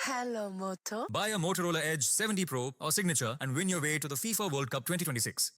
Hello, Moto. Buy a Motorola Edge 70 Pro or Signature and win your way to the FIFA World Cup 2026.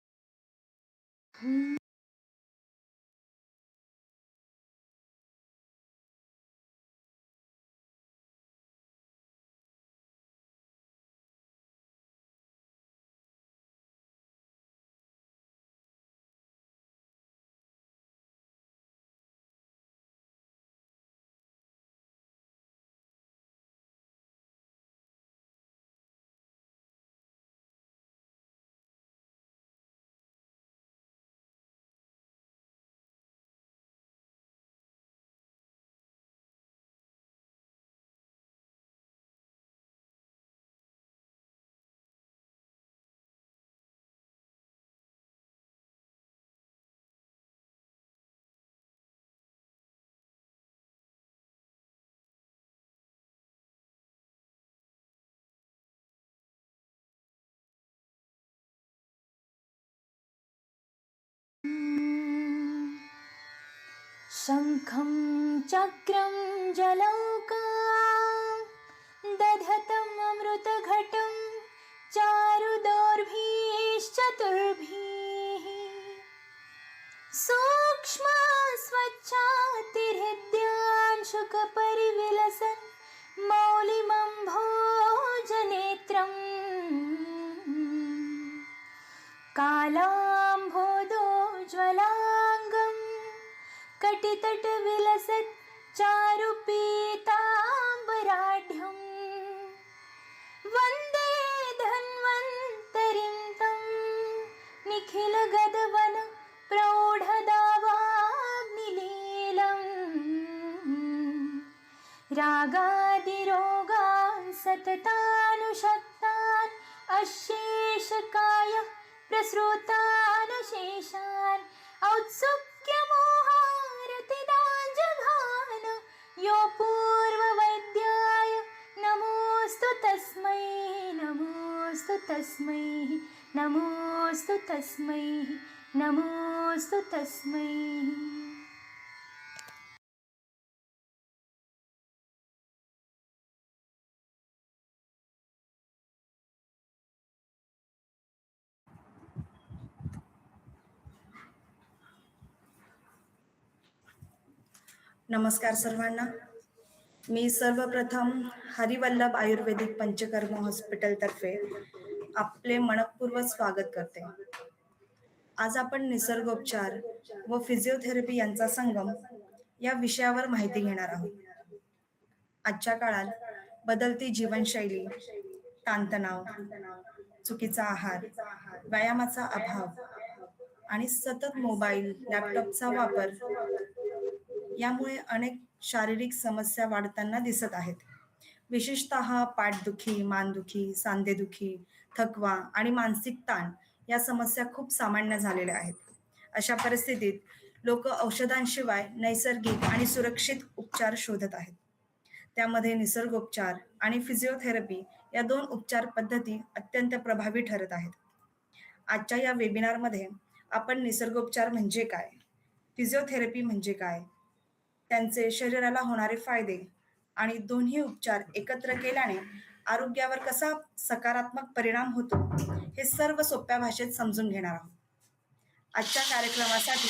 शङ्खं चक्रं जलौकां दधतम् अमृतघटं चारुदौर्भिश्चतुर्भिः सूक्ष्मा स्वच्छातिहृद्यान्शुकपरिविलसन् मौलिमम्भोजनेत्रम् कालाम्भोदोज्ज्वलाङ्गम् कटितटविलसत् चारुपीताम्बराढ्यम् वन्दे धन्वन्तरिं तं निखिलगदवनं प्रौढदावाग्निलीलम् रागादिरोगान् सततानुशक्तान् अशेषकाय प्रसृतानशेषान् औत्सुक्यमोहारतिदाञ्जघान यो पूर्ववैद्याय नमोऽस्तु तस्मै नमोऽस्तु तस्मै नमोऽस्तु तस्मै नमोऽस्तु तस्मै. नमस्कार सर्वांना. मी सर्वप्रथम हरिवल्लभ आयुर्वेदिक पंचकर्म हॉस्पिटलतर्फे आपले मनपूर्वक स्वागत करते. आज आपण निसर्गोपचार व फिजिओथेरपी यांचा संगम या विषयावर माहिती घेणार आहोत. आजच्या काळात बदलती जीवनशैली, ताणतणाव, चुकीचा आहार, व्यायामाचा अभाव आणि सतत मोबाईल, लॅपटॉपचा वापर यामुळे अनेक शारीरिक समस्या वाढताना दिसत आहेत. विशेषतः पाठदुखी, मानदुखी, सांधेदुखी, थकवा आणि मानसिक ताण या समस्या खूप सामान्य झालेल्या आहेत. अशा परिस्थितीत लोक औषधांशिवाय नैसर्गिक आणि सुरक्षित उपचार शोधत आहेत. त्यामध्ये निसर्गोपचार आणि फिजिओथेरपी या दोन उपचार पद्धती अत्यंत प्रभावी ठरत आहेत. आजच्या या वेबिनारमध्ये आपण निसर्गोपचार म्हणजे काय, फिजिओथेरपी म्हणजे काय, त्यांचे शरीराला होणारे फायदे आणि दोन्ही उपचार एकत्र केल्याने आरोग्यावर कसा सकारात्मक परिणाम होतो हे सर्व सोप्या भाषेत समजून घेणार आहोत. आजच्या कार्यक्रमासाठी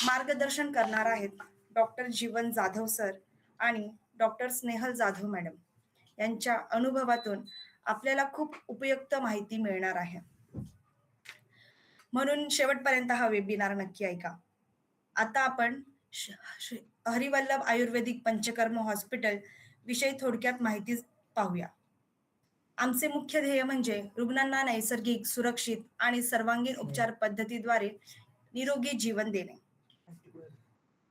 मार्गदर्शन करणार आहेत डॉक्टर जीवन जाधव सर आणि डॉक्टर स्नेहल जाधव मॅडम. यांच्या अनुभवातून आपल्याला खूप उपयुक्त माहिती मिळणार आहे, म्हणून शेवटपर्यंत हा वेबिनार नक्की ऐका. आता आपण हरिवल्लभ आयुर्वेदिक पंचकर्म हॉस्पिटल विषयी थोडक्यात माहिती पाहूया. आमचे मुख्य ध्येय म्हणजे रुग्णांना नैसर्गिक, सुरक्षित आणि सर्वांगीण उपचार पद्धतीद्वारे निरोगी जीवन देणे.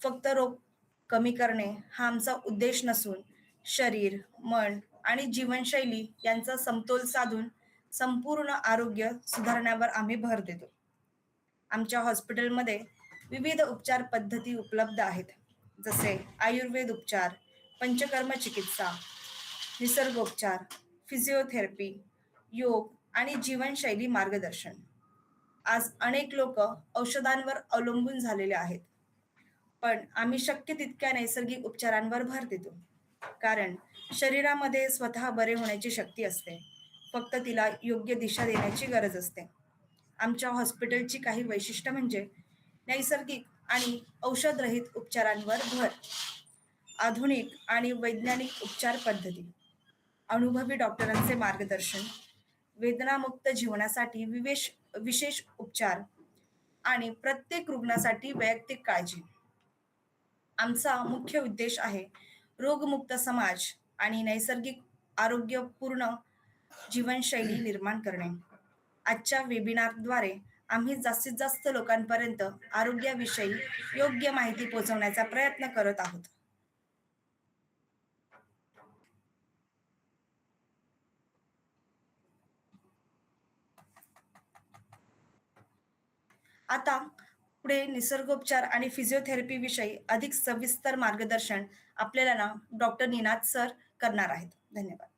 फक्त रोग कमी करणे हा आमचा उद्देश नसून शरीर, मन आणि जीवनशैली यांचा समतोल साधून संपूर्ण आरोग्य सुधारण्यावर आम्ही भर देतो. आमच्या हॉस्पिटलमध्ये विविध उपचार पद्धती उपलब्ध आहेत, जसे आयुर्वेद उपचार, पंचकर्म चिकित्सा, निसर्गोपचार, फिजिओथेरपी, योग आणि जीवनशैली मार्गदर्शन. आज अनेक लोक औषधांवर अवलंबून झालेले आहेत, पण आम्ही शक्य तितक्या नैसर्गिक उपचारांवर भर देतो. कारण शरीरामध्ये स्वतः बरे होण्याची शक्ती असते, फक्त तिला योग्य दिशा देण्याची गरज असते. आमच्या हॉस्पिटलची काही वैशिष्ट्य म्हणजे नैसर्गिक आणि औषधरहित उपचारांवर भर, आधुनिक आणि वैज्ञानिक उपचार पद्धती, अनुभवी डॉक्टरांचे मार्गदर्शन, वेदनामुक्त जीवनासाठी विशेष उपचार आणि प्रत्येक रुग्णासाठी वैयक्तिक काळजी. आमचा मुख्य उद्देश आहे रोगमुक्त समाज आणि नैसर्गिक आरोग्यपूर्ण जीवनशैली निर्माण करणे. आजच्या वेबिनारद्वारे आम्ही जास्तीत जास्त लोकांपर्यंत आरोग्याविषयी योग्य माहिती पोहोचवण्याचा प्रयत्न करत आहोत. आता पुढे निसर्गोपचार आणि फिजिओथेरपी विषयी अधिक सविस्तर मार्गदर्शन आपल्याला डॉक्टर निनाद सर करणार आहेत. धन्यवाद.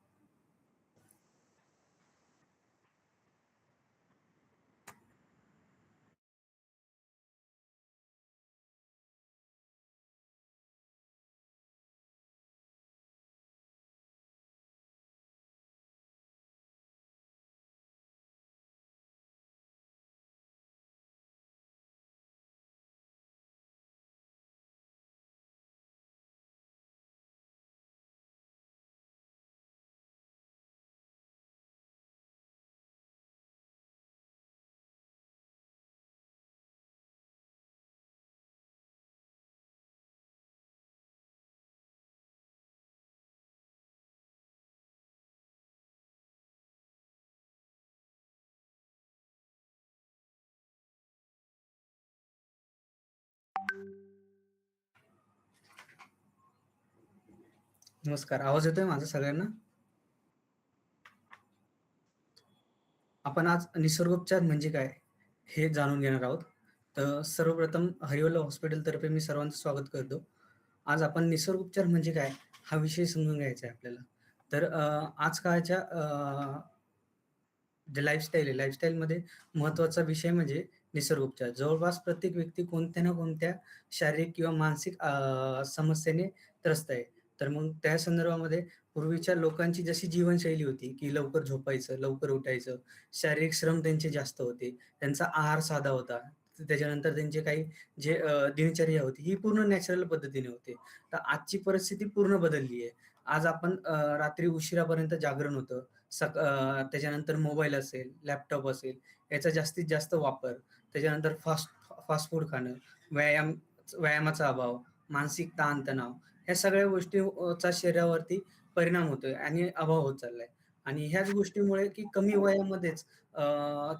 नमस्कार. आवाज येतोय माझा सगळ्यांना? आपण आज निसर्गोपचार म्हणजे काय हे जाणून घेणार आहोत. तर सर्वप्रथम हरिवल्लभ हॉस्पिटल तर्फे मी सर्वांचं स्वागत करतो. आज आपण निसर्गोपचार म्हणजे काय हा विषय समजून घ्यायचा आहे आपल्याला. तर आजकालच्या जे लाईफस्टाईल आहे, लाईफस्टाईलमध्ये महत्त्वाचा विषय म्हणजे निसर्गोपचार. जवळपास प्रत्येक व्यक्ती कोणत्या ना कोणत्या शारीरिक किंवा मानसिक समस्येने त्रस्त आहे. तर मग त्या संदर्भामध्ये पूर्वीच्या लोकांची जशी जीवनशैली होती, की लवकर झोपायचं, लवकर उठायचं, शारीरिक श्रम त्यांचे जास्त होते, त्यांचा आहार साधा होता. त्याच्यानंतर त्यांचे काही जे दिनचर्या होती, ही पूर्ण नॅचरल पद्धतीने होते. तर आजची परिस्थिती पूर्ण बदलली आहे. आज आपण रात्री उशिरापर्यंत जागरण होतं. त्याच्यानंतर मोबाईल असेल, लॅपटॉप असेल, याचा जास्तीत जास्त वापर, त्याच्यानंतर फास्ट फास्ट फूड खाणं, व्यायामाचा अभाव, मानसिक ताणतणाव, ह्या सगळ्या गोष्टीचा शरीरावरती परिणाम होतोय आणि अभाव होत चाललाय. आणि ह्याच गोष्टीमुळे की कमी वयामध्येच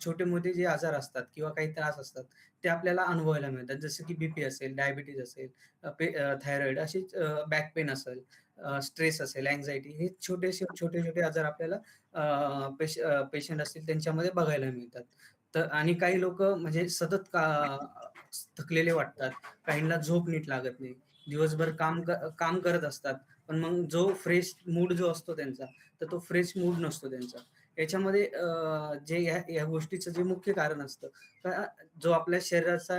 छोटे-मोठे जे आजार असतात किंवा काही त्रास असतात, ते आपल्याला अनुभवायला मिळतात. जसं की बीपी असेल, डायबिटीज असेल, थायरॉइड अशी, बॅक पेन असेल, स्ट्रेस असेल, अँक्झायटी, हे छोटे-छोटे आजार आपल्याला पेशंट असतील त्यांच्यामध्ये बघायला मिळतात. तर आणि काही लोकं म्हणजे सतत थकलेले वाटतात. काहींना झोप नीट लागत नाही. दिवसभर काम करत असतात. पण मग जो फ्रेश मूड जो असतो त्यांचा, तर तो फ्रेश मूड नसतो त्यांचा. याच्यामध्ये जे या गोष्टीचं जे मुख्य कारण असतं, का जो आपल्या शरीराचा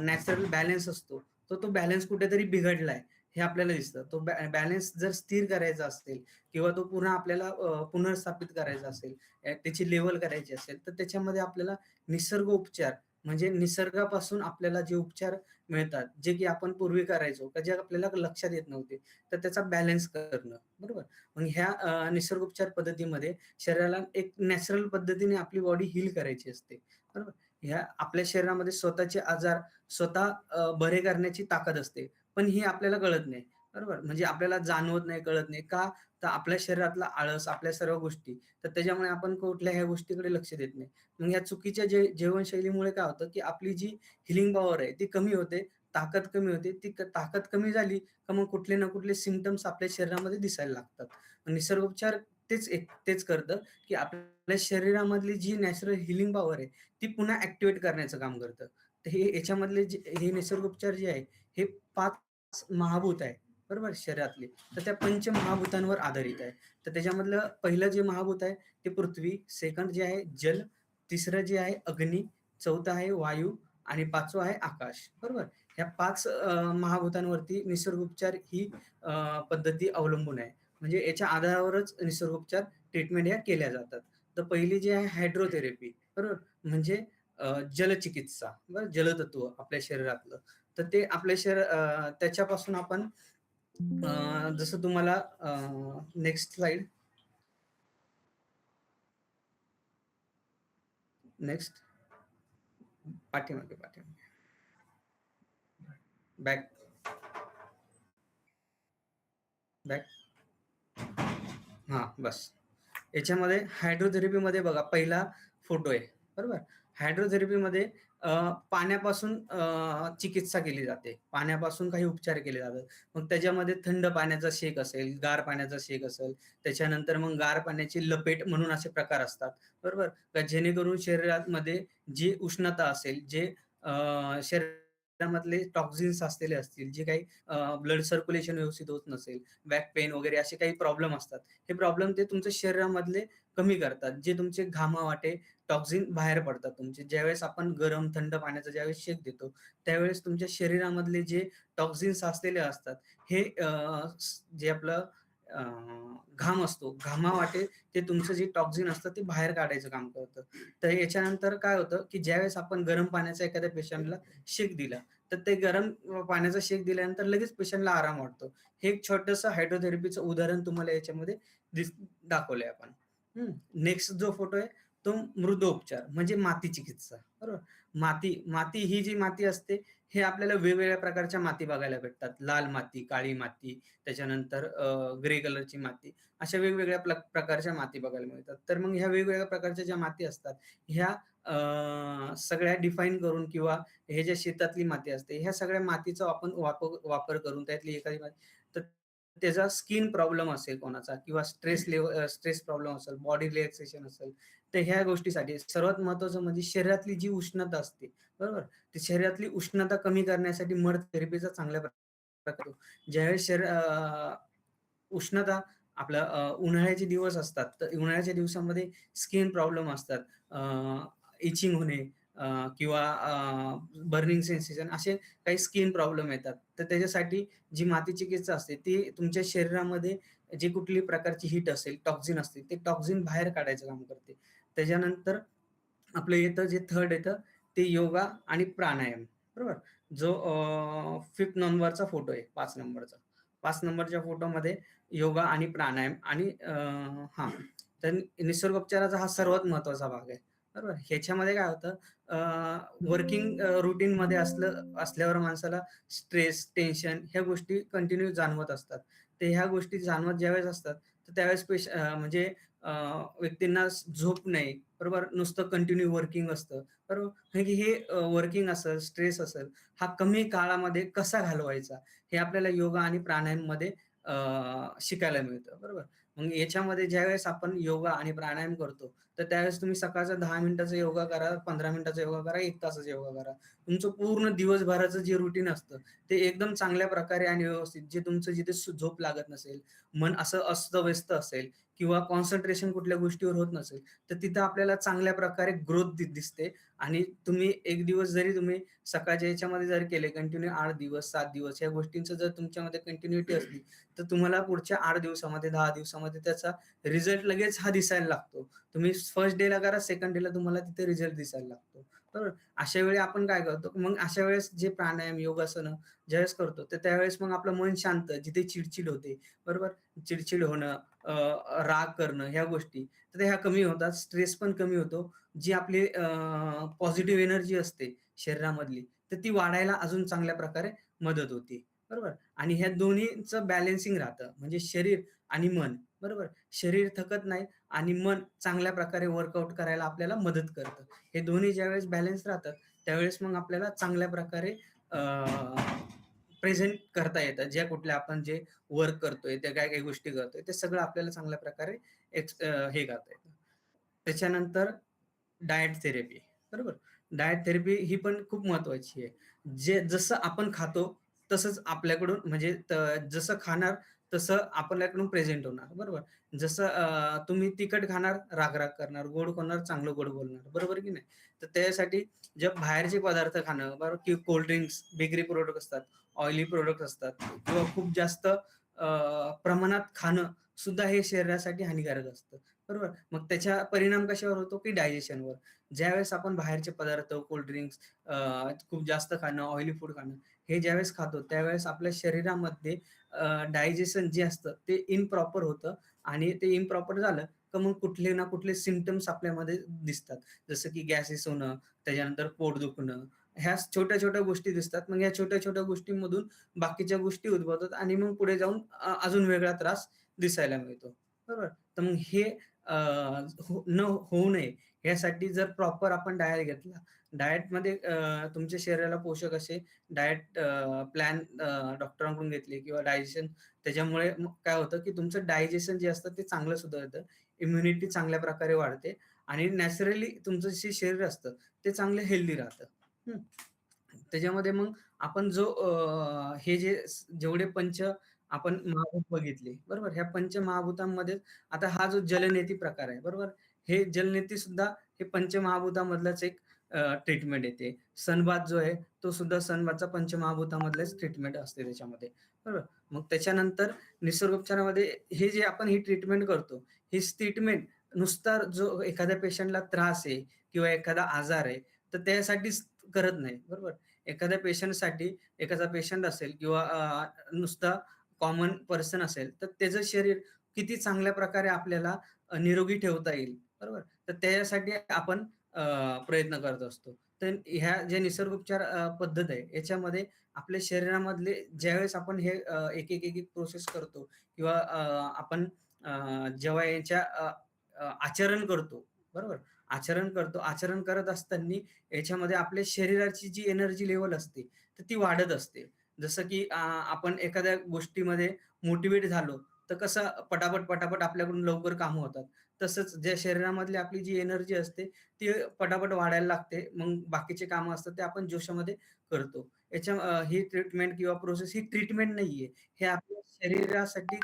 नॅचरल बॅलन्स असतो, तो बॅलन्स कुठेतरी बिघडलाय, हे आपल्याला दिसतं. तो बॅलन्स जर स्थिर करायचा असेल किंवा तो पुन्हा आपल्याला पुनर्स्थापित करायचा असेल, त्याची लेव्हल करायची असेल, तर त्याच्यामध्ये आपल्याला निसर्ग उपचार म्हणजे निसर्गापासून आपल्याला जे उपचार मिळतात, जे की आपण पूर्वी करायचो, का जे आपल्याला लक्षात येत नव्हते, तर त्याचा बॅलन्स करणं, बरोबर? मग ह्या निसर्गोपचार पद्धतीमध्ये शरीराला एक नॅचरल पद्धतीने आपली बॉडी हील करायची असते, बरोबर? ह्या आपल्या शरीरामध्ये स्वतःचे आजार स्वतः बरे करण्याची ताकद असते, पण ही आपल्याला कळत नाही, बरोबर? म्हणजे आपल्याला जाणवत नाही, कळत नाही. का? तर आपल्या शरीरातला आळस, आपल्या सर्व गोष्टी, तर त्याच्यामुळे आपण कुठल्या ह्या गोष्टीकडे लक्ष देत नाही. मग या चुकीच्या जीवनशैलीमुळे काय होतं, की आपली जी हिलिंग पॉवर आहे ती कमी होते, ताकद कमी होते. ती ताकद कमी झाली का मग कुठले ना कुठले सिम्प्टम्स आपल्या शरीरामध्ये दिसायला लागतात. निसर्गोपचार तेच करतं, की आपल्या शरीरामधली जी नॅचरल हिलिंग पॉवर आहे ती पुन्हा ॲक्टिव्हेट करण्याचं काम करतं. तर याच्यामधले हे निसर्गोपचार जे आहे, हे 5 महाभूत आहे, बरोबर, शरीरातले. तर त्या पंचमहाभूतांवर आधारित आहे. तर त्याच्यामधलं पहिलं जे महाभूत आहे ते पृथ्वी, सेकंड जे आहे जल, तिसरं जे आहे अग्नी, चौथं आहे वायू आणि 5वं आहे आकाश, बरोबर. ह्या 5 महाभूतांवरती निसर्गोपचार ही पद्धती अवलंबून आहे. म्हणजे याच्या आधारावरच निसर्गोपचार ट्रीटमेंट ह्या केल्या जातात. तर पहिली जी आहे हायड्रोथेरपी, बरोबर? म्हणजे जलचिकित्सा, बरं, जलतत्व आपल्या शरीरातलं. तर ते आपल्या त्याच्यापासून आपण जसं तुम्हाला नेक्स्ट स्लाईड, नेक्स्ट, पाठीमागे, बॅक, बॅक. हां, बस. याच्यामध्ये हायड्रोथेरपीमध्ये बघा पहिला फोटो आहे, बरोबर? हायड्रोथेरपीमध्ये पाण्यापासून चिकित्सा केली जाते. पाण्यापासून काही उपचार केले जातात. मग त्याच्यामध्ये थंड पाण्याचा शेक असेल, गार पाण्याचा शेक असेल, त्याच्यानंतर मग गार पाण्याची लपेट म्हणून असे प्रकार असतात, बरोबर? का जेणेकरून शरीरामध्ये जी उष्णता असेल, जे शरीरामधले टॉक्सिन्स असलेले असतील, जे काही ब्लड सर्क्युलेशन व्यवस्थित होत नसेल, बॅक पेन वगैरे असे काही प्रॉब्लेम असतात. हे प्रॉब्लेम ते तुमच्या शरीरामधले कमी करतात. जे तुमचे घामावाटे टॉक्सिन बाहेर पडतात तुमचे. ज्यावेळेस आपण गरम, थंड पाण्याचा ज्यावेळेस शेक देतो, त्यावेळेस तुमच्या शरीरामधले जे टॉक्सिन्स असलेले असतात, हे जे आपलं अ, घाम असतो, घामावाटे ते तुमचं जे टॉक्सिन असतं ते बाहेर काढायचं काम करतं. तर याच्यानंतर काय होतं, की ज्यावेळेस आपण गरम पाण्याचा एखाद्या पेशंटला शेक दिला, तर ते गरम पाण्याचा शेक दिल्यानंतर लगेच पेशंटला आराम वाटतो. हे एक छोटंसं हायड्रोथेरपीचं उदाहरण तुम्हाला याच्यामध्ये दाखवलंय आपण. नेक्स्ट जो फोटो आहे तो मृदोपचार म्हणजे माती चिकित्सा, बरोबर? माती ही जी माती असते, हे आपल्याला वेगवेगळ्या प्रकारच्या माती बघायला भेटतात. लाल माती, काळी माती, त्याच्यानंतर ग्रे कलरची माती, अशा वेगवेगळ्या प्रकारच्या माती बघायला मिळतात. तर मग ह्या वेगवेगळ्या प्रकारच्या ज्या माती असतात, ह्या सगळ्या डिफाईन करून किंवा हे ज्या शेतातली माती असते, ह्या सगळ्या मातीचा आपण वापर करून त्यातली एखादी माती, तर त्याचा स्किन प्रॉब्लेम असेल कोणाचा किंवा स्ट्रेस प्रॉब्लेम असेल, बॉडी रिलॅक्सेशन असेल, तर ह्या गोष्टीसाठी सर्वात महत्त्वाचं म्हणजे शरीरातली जी उष्णता असते, बरोबर? ती शरीरातली उष्णता कमी करण्यासाठी मड थेरपीचा चांगल्या प्रकार ज्यावेळेस उष्णता आपल्या उन्हाळ्याचे दिवस असतात, तर उन्हाळ्याच्या दिवसामध्ये स्किन प्रॉब्लेम असतात. इचिंग होणे किंवा बर्निंग सेन्सेशन असे काही स्किन प्रॉब्लेम येतात. तर त्याच्यासाठी जी माती चिकित्सा असते, ती तुमच्या शरीरामध्ये जी कुठली प्रकारची हीट असेल, टॉक्सिन असतील, ते टॉक्सिन बाहेर काढायचं काम करते. त्याच्यानंतर आपलं येतं जे थर्ड येतं, ते योगा आणि प्राणायाम, बरोबर? जो 5th नंबरचा फोटो आहे, 5 नंबरचा. 5 नंबरच्या फोटोमध्ये योगा आणि प्राणायाम आणि हां, तर निसर्गोपचाराचा हा सर्वात महत्त्वाचा भाग आहे, बरोबर? ह्याच्यामध्ये काय होतं, वर्किंग रूटीनमध्ये असल्यावर माणसाला स्ट्रेस, टेन्शन ह्या गोष्टी कंटिन्यू जाणवत असतात. तर ह्या गोष्टी जाणवत ज्यावेळेस असतात, तर त्यावेळेस म्हणजे व्यक्तींना झोप नाही, बरोबर? नुसतं कंटिन्यू वर्किंग असतं, बरोबर? कारण की हे वर्किंग असेल, स्ट्रेस असेल, हा कमी काळामध्ये कसा घालवायचा, हे आपल्याला योगा आणि प्राणायाममध्ये शिकायला मिळतं, बरोबर? मग याच्यामध्ये ज्यावेळेस आपण योगा आणि प्राणायाम करतो, तर त्यावेळेस तुम्ही सकाळचा 10 मिनिटाचा योगा करा, 15 मिनिटाचा योगा करा, 1 तासाचा योगा करा. तुमचं पूर्ण दिवसभराचं जे रुटीन असतं, ते एकदम चांगल्या प्रकारे आणि व्यवस्थित, जे तुमचं जिथे झोप लागत नसेल, मन असं अस्तव्यस्त असेल किंवा कॉन्सन्ट्रेशन कुठल्या गोष्टीवर होत नसेल, तर तिथं आपल्याला चांगल्या प्रकारे ग्रोथ दिसते. आणि तुम्ही एक दिवस जरी तुम्ही सकाळच्या ह्याच्यामध्ये जर केले कंटिन्यू 8 दिवस, 7 दिवस या गोष्टींचं जर तुमच्यामध्ये कंटिन्यूटी असली, तर तुम्हाला पुढच्या 8 दिवसामध्ये, 10 दिवसामध्ये त्याचा रिझल्ट लगेच हा दिसायला लागतो. तुम्ही फर्स्ट डेला करा, सेकंड डेला तुम्हाला तिथे रिझल्ट दिसायला लागतो, बरोबर? अशा वेळी आपण काय करतो, मग अशा वेळेस जे प्राणायाम, योगासनं ज्यावेळेस करतो, तर त्यावेळेस मग आपलं मन शांत, जिथे चिडचिड होते, बरोबर? चिडचिड होणं, राग करणं ह्या गोष्टी, तर ह्या कमी होतात. स्ट्रेस पण कमी होतो. जी आपली पॉझिटिव्ह एनर्जी असते शरीरामधली, तर ती वाढायला अजून चांगल्या प्रकारे मदत होते, बरोबर? आणि ह्या दोन्हीचं बॅलन्सिंग राहतं. म्हणजे शरीर आणि मन, बरोबर? शरीर थकत नाही आणि मन चांगल्या प्रकारे वर्कआउट करायला आपल्याला मदत करतं. हे दोन्ही ज्यावेळेस बॅलन्स राहतात, त्यावेळेस मग आपल्याला चांगल्या प्रकारे प्रेझेंट करता येतात. ज्या कुठल्या आपण जे वर्क करतोय, त्या काही-काही गोष्टी करतोय, ते सगळं आपल्याला चांगल्या प्रकारे हे करता येतं. त्याच्यानंतर डायट थेरपी, बरोबर? डायट थेरपी ही पण खूप महत्वाची आहे. जसं आपण खातो, तसंच आपल्याकडून म्हणजे जसं खाणार तसं आपल्याकडून प्रेझेंट होणार, बरोबर. जसं तुम्ही तिखट खाणार, राग-राग करणार, गोड खाणार, चांगलं गोड बोलणार, बरोबर की नाही? तर त्यासाठी जे बाहेरचे पदार्थ खाणं, बरोबर, की कोल्ड ड्रिंक्स, बेकरी प्रॉडक्ट असतात, ऑइली प्रॉडक्ट असतात किंवा खूप जास्त प्रमाणात खाणं सुद्धा हे शरीरासाठी हानिकारक असतं, बरोबर. मग त्याचा परिणाम कशावर होतो, की डायजेशनवर. ज्यावेळेस आपण बाहेरचे पदार्थ, कोल्ड ड्रिंक्स खूप जास्त खाणं, ऑइली फूड खाणं, हे ज्यावेळेस खातो त्यावेळेस आपल्या शरीरामध्ये डायजेशन जे असतं ते इम्प्रॉपर होतं आणि ते इम्प्रॉपर झालं तर मग कुठले ना कुठले सिम्प्टम्स आपल्यामध्ये दिसतात. जसं की गॅसेस होणं, त्याच्यानंतर पोट दुखणं, ह्या छोट्या-छोट्या गोष्टी दिसतात. मग या छोट्या-छोट्या गोष्टींमधून बाकीच्या गोष्टी उद्भवतात आणि मग पुढे जाऊन अजून वेगळा त्रास दिसायला मिळतो. बरोबर? तर मग हे अ, होऊ नये यासाठी जर प्रॉपर आपण डायट घेतला, डायटमध्ये तुमच्या शरीराला पोषक असे डायट प्लॅन डॉक्टरांकडून घेतले किंवा डायजेशन त्याच्यामुळे मग काय होतं, की तुमचं डायजेशन जे असतं ते चांगलं सुधारतं. इम्युनिटी चांगल्या प्रकारे वाढते आणि नॅचरली तुमचं जे शरीर असतं ते चांगलं हेल्दी राहतं. हं. त्याच्यामध्ये मग आपण जो हे जेवढे पंच आपण महाभूत बघितले, बरोबर? ह्या पंचमहाभूतांमध्ये आता हा जो जलनेती प्रकार आहे, बरोबर? हे जलनेती सुद्धा हे पंचमहाभूतामधलाच एक ट्रीटमेंट येते. सनबाथ जो आहे, तो सुद्धा सनबाथचा पंचमहाभूतामधलेच ट्रीटमेंट असते त्याच्यामध्ये, बरोबर? मग त्याच्यानंतर निसर्गोपचारामध्ये हे जे आपण ही ट्रीटमेंट करतो, हीच ट्रीटमेंट नुसता जो एखाद्या पेशंटला त्रास आहे किंवा एखादा आजार आहे, तर त्यासाठीच करत नाही, बरोबर? एखाद्या पेशंटसाठी एखादा पेशंट असेल किंवा नुसता कॉमन पर्सन असेल, तर त्याचं शरीर किती चांगल्या प्रकारे आपल्याला निरोगी ठेवता येईल, बरोबर? तर त्याच्यासाठी आपण प्रयत्न करत असतो. तर ह्या ज्या निसर्गोपचार पद्धत आहे, याच्यामध्ये आपल्या शरीरामधले ज्यावेळेस आपण हे एक प्रोसेस करतो किंवा आपण जेव्हा याच्या आचरण करतो, बरोबर? आचरण करतो. आचरण करत असताना याच्यामध्ये आपल्या शरीराची जी एनर्जी लेव्हल असते, तर ती वाढत असते. जसं की आपण एखाद्या गोष्टीमध्ये मोटिव्हेट झालो, तर कसं पटापट आपल्याकडून लवकर कामं होतात. तसंच ज्या शरीरामधली आपली जी एनर्जी असते, ती पटापट वाढायला लागते. मग बाकीचे कामं असतात ते आपण जोशामध्ये करतो. ही ट्रीटमेंट किंवा प्रोसेस ही ट्रीटमेंट नाहीये. हे आपल्या शरीरासाठी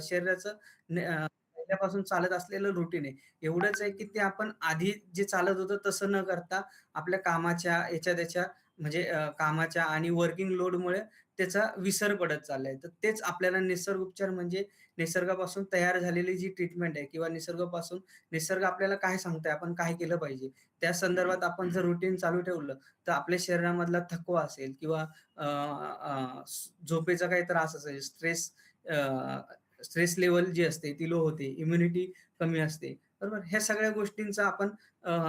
शरीराचं पहिल्यापासून चालत असलेलं रुटीन आहे. एवढंच आहे की ते आपण आधी जे चालत होतं तसं न करता आपल्या कामाच्या याच्या त्याच्या म्हणजे कामाच्या आणि वर्किंग लोडमुळे त्याचा विसर पडत चाललाय. तर तेच आपल्याला निसर्ग उपचार म्हणजे निसर्गापासून तयार झालेली जी ट्रीटमेंट आहे किंवा निसर्ग आपल्याला काय सांगतोय, आपण काय केलं पाहिजे. त्या संदर्भात आपण जर रुटीन चालू ठेवलं, तर आपल्या शरीरामधला थकवा असेल किंवा अ, अ, झोपेचा काही त्रास असेल, स्ट्रेस लेव्हल जी असते ती लो होते, इम्युनिटी कमी असते, बरोबर? ह्या सगळ्या गोष्टींचा आपण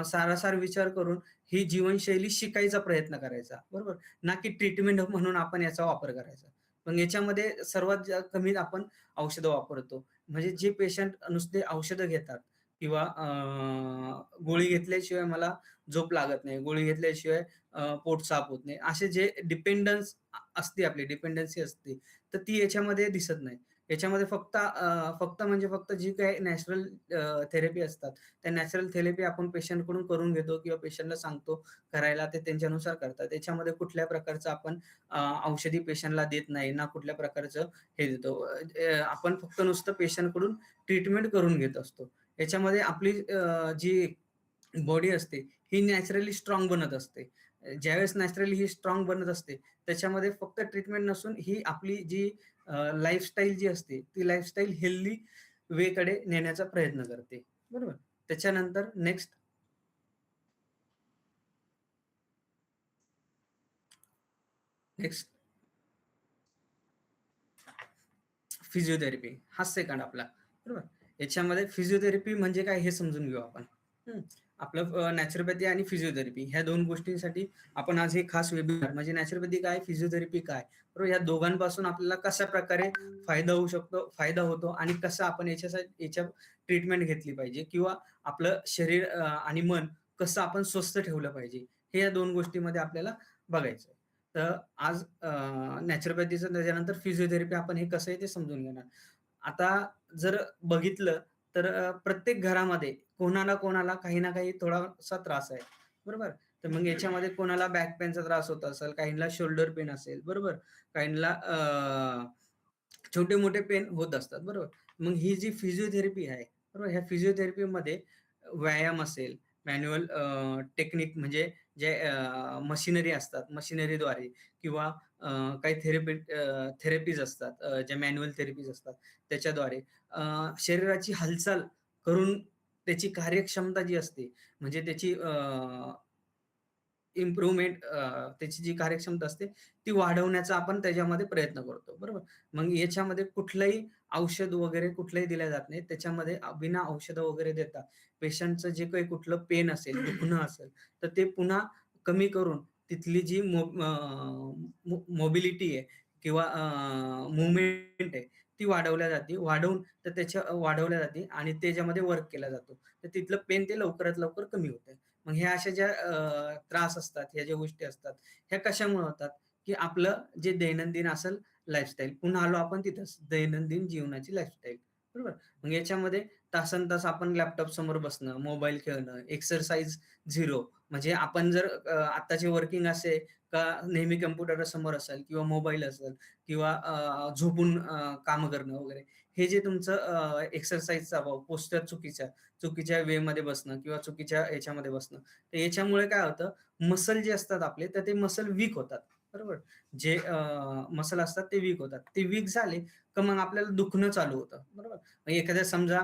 सारासार विचार करून ही जीवनशैली शिकायचा प्रयत्न करायचा, बरोबर? ना की ट्रीटमेंट म्हणून आपण याचा वापर करायचा. मग याच्यामध्ये सर्वात कमी आपण औषधं वापरतो. म्हणजे जे पेशंट नुसते औषधं घेतात किंवा गोळी घेतल्याशिवाय मला झोप लागत नाही, गोळी घेतल्याशिवाय पोट साफ होत नाही. असे जे असते आपली डिपेंडन्सी असते, तर ती याच्यामध्ये दिसत नाही. याच्यामध्ये फक्त म्हणजे फक्त जी काही नॅचरल थेरपी असतात, त्या नॅचरल थेरपी आपण पेशंटकडून करून घेतो किंवा पेशंटला सांगतो करायला, ते त्यांच्यानुसार करतात. त्याच्यामध्ये कुठल्या प्रकारचं आपण औषधी पेशंटला देत नाही, ना कुठल्या प्रकारचं हे देतो. आपण फक्त नुसतं पेशंटकडून ट्रीटमेंट करून घेत असतो. याच्यामध्ये आपली जी बॉडी असते, ही नॅचरली स्ट्रॉंग बनत असते. ज्यावेळेस नॅचरली ही स्ट्रॉंग बनत असते, त्याच्यामध्ये फक्त ट्रीटमेंट नसून ही आपली जी लाईफस्टाईल जी असते, ती लाईफस्टाईल हेल्दी वेकडे नेण्याचा प्रयत्न करते. बरोबर? त्याच्यानंतर नेक्स्ट फिजिओथेरपी हा सेकंड आपला, बरोबर. याच्यामध्ये फिजिओथेरपी म्हणजे काय हे समजून घेऊ आपण. हं. आपलं नॅचरोपॅथी आणि फिजिओथेरपी ह्या 2 गोष्टींसाठी आपण आज हे खास वेबिनार म्हणजे नॅचरोपॅथी काय, फिजिओथेरपी काय, बरोबर. या दोघांपासून आपल्याला कशाप्रकारे फायदा होतो आणि कसं आपण याच्या ट्रीटमेंट घेतली पाहिजे किंवा आपलं शरीर आणि मन कसं आपण स्वस्थ ठेवलं पाहिजे, हे या 2 गोष्टींमध्ये आपल्याला बघायचं आहे. तर आज नॅचरोपॅथीचं त्याच्यानंतर फिजिओथेरपी आपण हे कसं आहे ते समजून घेणार. आता जर बघितलं तर प्रत्येक घरामध्ये कोणाला काही ना काही थोडासा त्रास आहे, बरोबर? तर मग याच्यामध्ये कोणाला बॅक पेनचा त्रास होत असेल, काहींना शोल्डर पेन असेल, बरोबर? काहींना छोटे मोठे पेन होत असतात, बरोबर. मग ही जी फिजिओथेरपी आहे, बरोबर, ह्या फिजिओथेरपीमध्ये व्यायाम असेल, मॅन्युअल टेक्निक म्हणजे जे मशिनरी असतात, मशिनरीद्वारे किंवा काही थेरपीज असतात, ज्या मॅन्युअल थेरपीज असतात त्याच्याद्वारे शरीराची हालचाल करून त्याची कार्यक्षमता जी असते, म्हणजे त्याची इम्प्रूव्हमेंट, त्याची जी कार्यक्षमता असते ती वाढवण्याचा आपण त्याच्यामध्ये प्रयत्न करतो, बरोबर. मग याच्यामध्ये कुठलंही औषध वगैरे कुठलंही दिलं जात नाही. त्याच्यामध्ये बिना औषधं वगैरे देता पेशंटचं जे काही कुठलं पेन असेल, दुखणं असेल, तर ते पुन्हा कमी करून तिथली जी मोबिलिटी आहे किंवा मूव्हमेंट आहे, ती वाढवल्या जाते. वाढवल्या जाते आणि त्याच्यामध्ये वर्क केला जातो. तर तिथलं पेन ते लवकरात लवकर कमी होतं. मग ह्या अशा ज्या त्रास असतात, ह्या ज्या गोष्टी असतात, ह्या कशामुळे होतात, की आपलं जे दैनंदिन असेल लाईफस्टाईल, पुन्हा आलो आपण तिथंच, दैनंदिन जीवनाची लाईफस्टाईल, बरोबर. मग याच्यामध्ये तासनतास आपण लॅपटॉप समोर बसणं, मोबाईल खेळणं, एक्सरसाइज झिरो. म्हणजे आपण जर आत्ताचे वर्किंग असे का नेहमी कम्प्युटर समोर असेल किंवा मोबाईल असेल किंवा झोपून कामं करणं वगैरे, हे जे तुमचं एक्सरसाइजचा अभाव, पोस्चर चुकीच्या वेमध्ये बसणं किंवा चुकीच्या याच्यामध्ये बसणं, तर याच्यामुळे काय होतं, मसल जे असतात आपले, तर ते मसल वीक होतात, बरोबर. जे मसल असतात ते वीक होतात. ते वीक झाले का मग आपल्याला दुखणं चालू होतं, बरोबर. मग एखाद्या समजा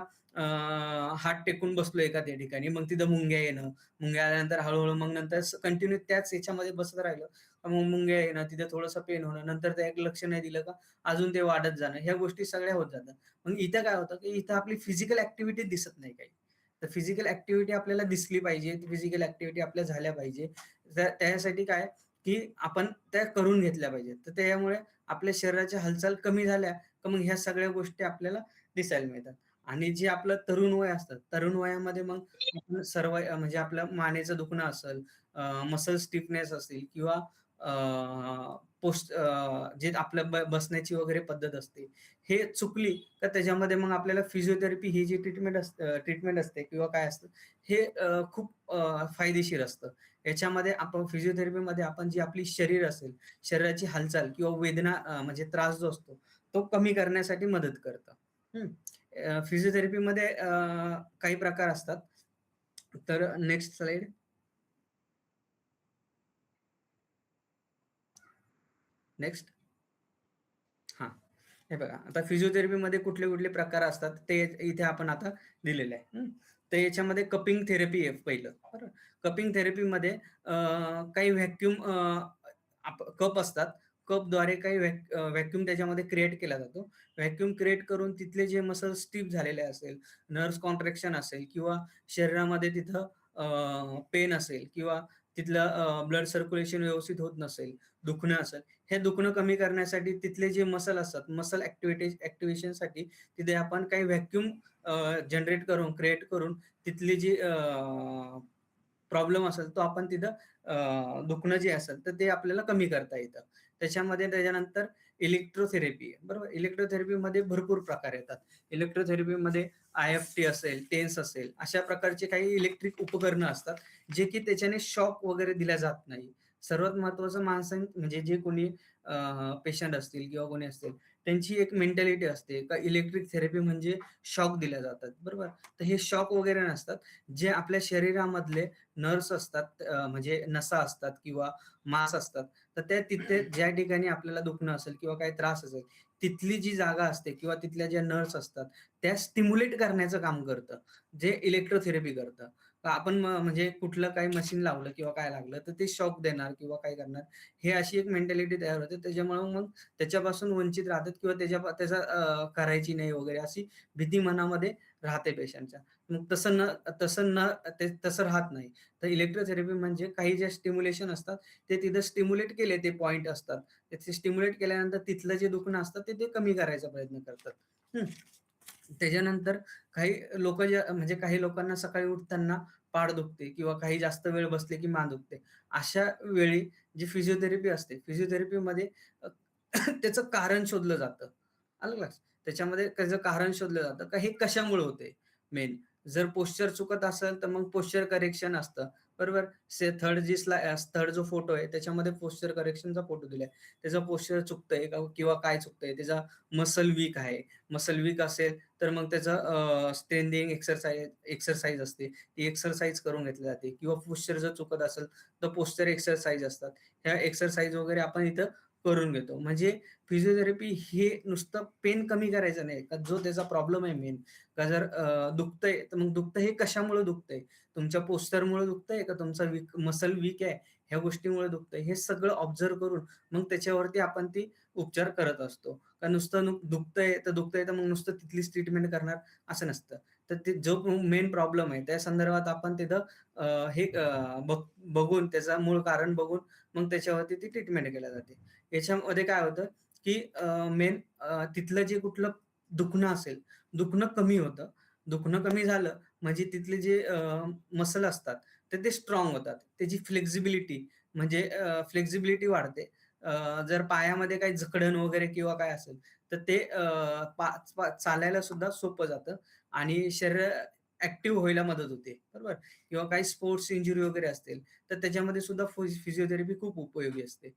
हात टेकून बसलो एखाद्या ठिकाणी, मग तिथं मुंग्या येणं, मुंग्या आल्यानंतर हळू मग नंतर कंटिन्यू त्याच याच्यामध्ये बसत राहिलं, मग मुंग्या येणं, तिथे थोडंसं पेन होणं, नंतर त्या लक्ष नाही दिलं का अजून ते वाढत जाणं, ह्या गोष्टी सगळ्या होत जातात. मग इथं काय होतं, की इथं आपली फिजिकल ऍक्टिव्हिटी दिसत नाही काही. तर फिजिकल ऍक्टिव्हिटी आपल्याला दिसली पाहिजे, फिजिकल ऍक्टिव्हिटी आपल्या झाल्या पाहिजे. त्यासाठी काय, की आपण त्या करून घेतल्या पाहिजेत. तर त्यामुळे आपल्या शरीराच्या हालचाल कमी झाल्या, तर मग ह्या सगळ्या गोष्टी आपल्याला दिसायला मिळतात. आणि जे आपलं तरुण वय असतं, तरुण वयामध्ये मग आपण सर्व म्हणजे आपलं मानेचं दुखणं असेल, मसल स्टिफनेस असेल किंवा जे आपलं बसण्याची वगैरे पद्धत असते, हे चुकली तर त्याच्यामध्ये मग आपल्याला फिजिओथेरपी ही जी ट्रीटमेंट असते किंवा काय असतं, हे खूप फायदेशीर असतं. याच्यामध्ये आपण फिजिओथेरपीमध्ये आपण जी आपली शरीर असेल, शरीराची हालचाल किंवा वेदना म्हणजे त्रास जो असतो, तो कमी करण्यासाठी मदत करतं. फिजिओथेरपीमध्ये काही प्रकार असतात. तर नेक्स्ट स्लाईड. नेक्स्ट. हां. हे बघा, आता फिजिओथेरपीमध्ये कुठले-कुठले प्रकार असतात ते इथे आपण आता दिलेले आहे. तर याच्यामध्ये कपिंग थेरपी आहे पहिलं. बरोबर. कपिंग थेरपीमध्ये काही कप असतात. कपद्वारे काही व्हॅक्यूम त्याच्यामध्ये क्रिएट केला जातो. व्हॅक्यूम क्रिएट करून तिथले जे मसल स्टिफ झालेले असेल, नर्व्हज कॉन्ट्रॅक्शन असेल किंवा शरीरामध्ये तिथं पेन असेल किंवा तिथलं ब्लड सर्क्युलेशन व्यवस्थित होत नसेल, दुखणं असेल, हे दुखणं कमी करण्यासाठी तिथले जे मसल असतात, मसल ॲक्टिव्हेशनसाठी तिथे आपण काही व्हॅक्यूम जनरेट करून, क्रिएट करून तिथली जी प्रॉब्लेम असेल तो आपण तिथं दुखणं जे असेल तर ते आपल्याला कमी करता येतं. त्याच्यानंतर इलेक्ट्रोथेरपी आहे, बरोबर. इलेक्ट्रोथेरपीमध्ये भरपूर प्रकार येतात. इलेक्ट्रोथेरपीमध्ये IFT असेल, टेन्स असेल, अशा प्रकारचे काही इलेक्ट्रिक उपकरणं असतात, जे की त्याच्याने शॉक वगैरे दिला जात नाही. सर्वात महत्त्वाचं म्हणजे जे कोणी पेशंट असतील किंवा कोणी असतील, त्यांची एक मेंटॅलिटी असते का इलेक्ट्रिक थेरपी म्हणजे शॉक दिल्या जातात, बरोबर. तर हे शॉक वगैरे नसतात. जे आपल्या शरीरामधले नर्व्हस असतात, म्हणजे नसा असतात किंवा मांस असतात, तर त्या तिथे ज्या ठिकाणी आपल्याला दुखणं असेल किंवा काही त्रास असेल, तिथली जी जागा असते किंवा तिथल्या ज्या नर्व्हस असतात, त्या स्टिम्युलेट करण्याचं काम करतं, जे इलेक्ट्रोथेरपी करतं. तर आपण म्हणजे कुठलं काही मशीन लावलं किंवा काय लागलं, तर ते शॉक देणार किंवा काय करणार, हे अशी एक मेंटॅलिटी तयार होते. त्याच्यामुळे मग त्याच्यापासून वंचित राहतात किंवा करायची नाही वगैरे अशी भीती मनामध्ये राहते पेशंटच्या. मग तसं राहत नाही. तर इलेक्ट्रोथेरपी म्हणजे काही जे स्टिम्युलेशन असतात, ते तिथं स्टिम्युलेट केले ते पॉइंट असतात. ते स्टिम्युलेट केल्यानंतर तिथलं जे दुखणं असतं ते कमी करायचा प्रयत्न करतात. त्याच्यानंतर काही लोकांना सकाळी उठताना पाठ दुखते किंवा काही जास्त वेळ बसले की मान दुखते. अशा वेळी जी फिजिओथेरपी असते, फिजिओथेरपीमध्ये त्याचं कारण शोधलं जातं. आलं का लक्षात? त्याच्यामध्ये त्याचं कारण शोधलं जातं का हे कशामुळे होते मेन. जर पोश्चर चुकत असेल तर मग पोश्चर करेक्शन असतं. बरोबर. थर्ड जो फोटो आहे त्याच्यामध्ये पोश्चर करेक्शनचा फोटो दिलाय. त्याचा पोश्चर चुकतंय का किंवा काय चुकतंय? त्याचा मसल वीक आहे. मसल वीक असेल तर मग त्याचं स्ट्रेंथिंग एक्सरसाइज असते. ती एक्सरसाइज करून घेतली जाते किंवा पोश्चर जर चुकत असेल तर पोश्चर एक्सरसाइज असतात. ह्या एक्सरसाइज वगैरे आपण इथं करून घेतो. म्हणजे फिजिओथेरपी हे नुसतं पेन कमी करायचं नाही, का जो त्याचा प्रॉब्लेम आहे मेन. का जर दुखतंय तर मग दुखतंय हे कशामुळे दुखतंय? तुमच्या पोश्चरमुळे दुखतंय का तुमचा मसल वीक आहे ह्या गोष्टीमुळे दुखतंय? हे सगळं ऑब्झर्व्ह करून मग त्याच्यावरती आपण ती उपचार करत असतो. का नुसतं दुखतंय तर मग नुसतं तिथलीच ट्रीटमेंट करणार असं नसतं. तर ते जो मेन प्रॉब्लेम आहे त्या संदर्भात आपण तिथं बघून त्याचं मूळ कारण बघून मग त्याच्यावरती ती ट्रीटमेंट केल्या जाते. याच्यामध्ये काय होतं, की मेन तिथलं जे कुठलं दुखणं असेल, दुखणं कमी होतं. दुखणं कमी झालं म्हणजे तिथले जे मसल असतात, तर ते स्ट्राँग होतात. त्याची फ्लेक्सिबिलिटी वाढते. जर पायामध्ये काही जखडण वगैरे किंवा काय असेल, तर ते पा पा चालायला सुद्धा सोपं जातं आणि शरीर ॲक्टिव्ह व्हायला मदत होते, बरोबर? किंवा काही स्पोर्ट्स इंजुरी वगैरे असतील, तर त्याच्यामध्ये सुद्धा फिजिओथेरपी खूप उपयोगी असते.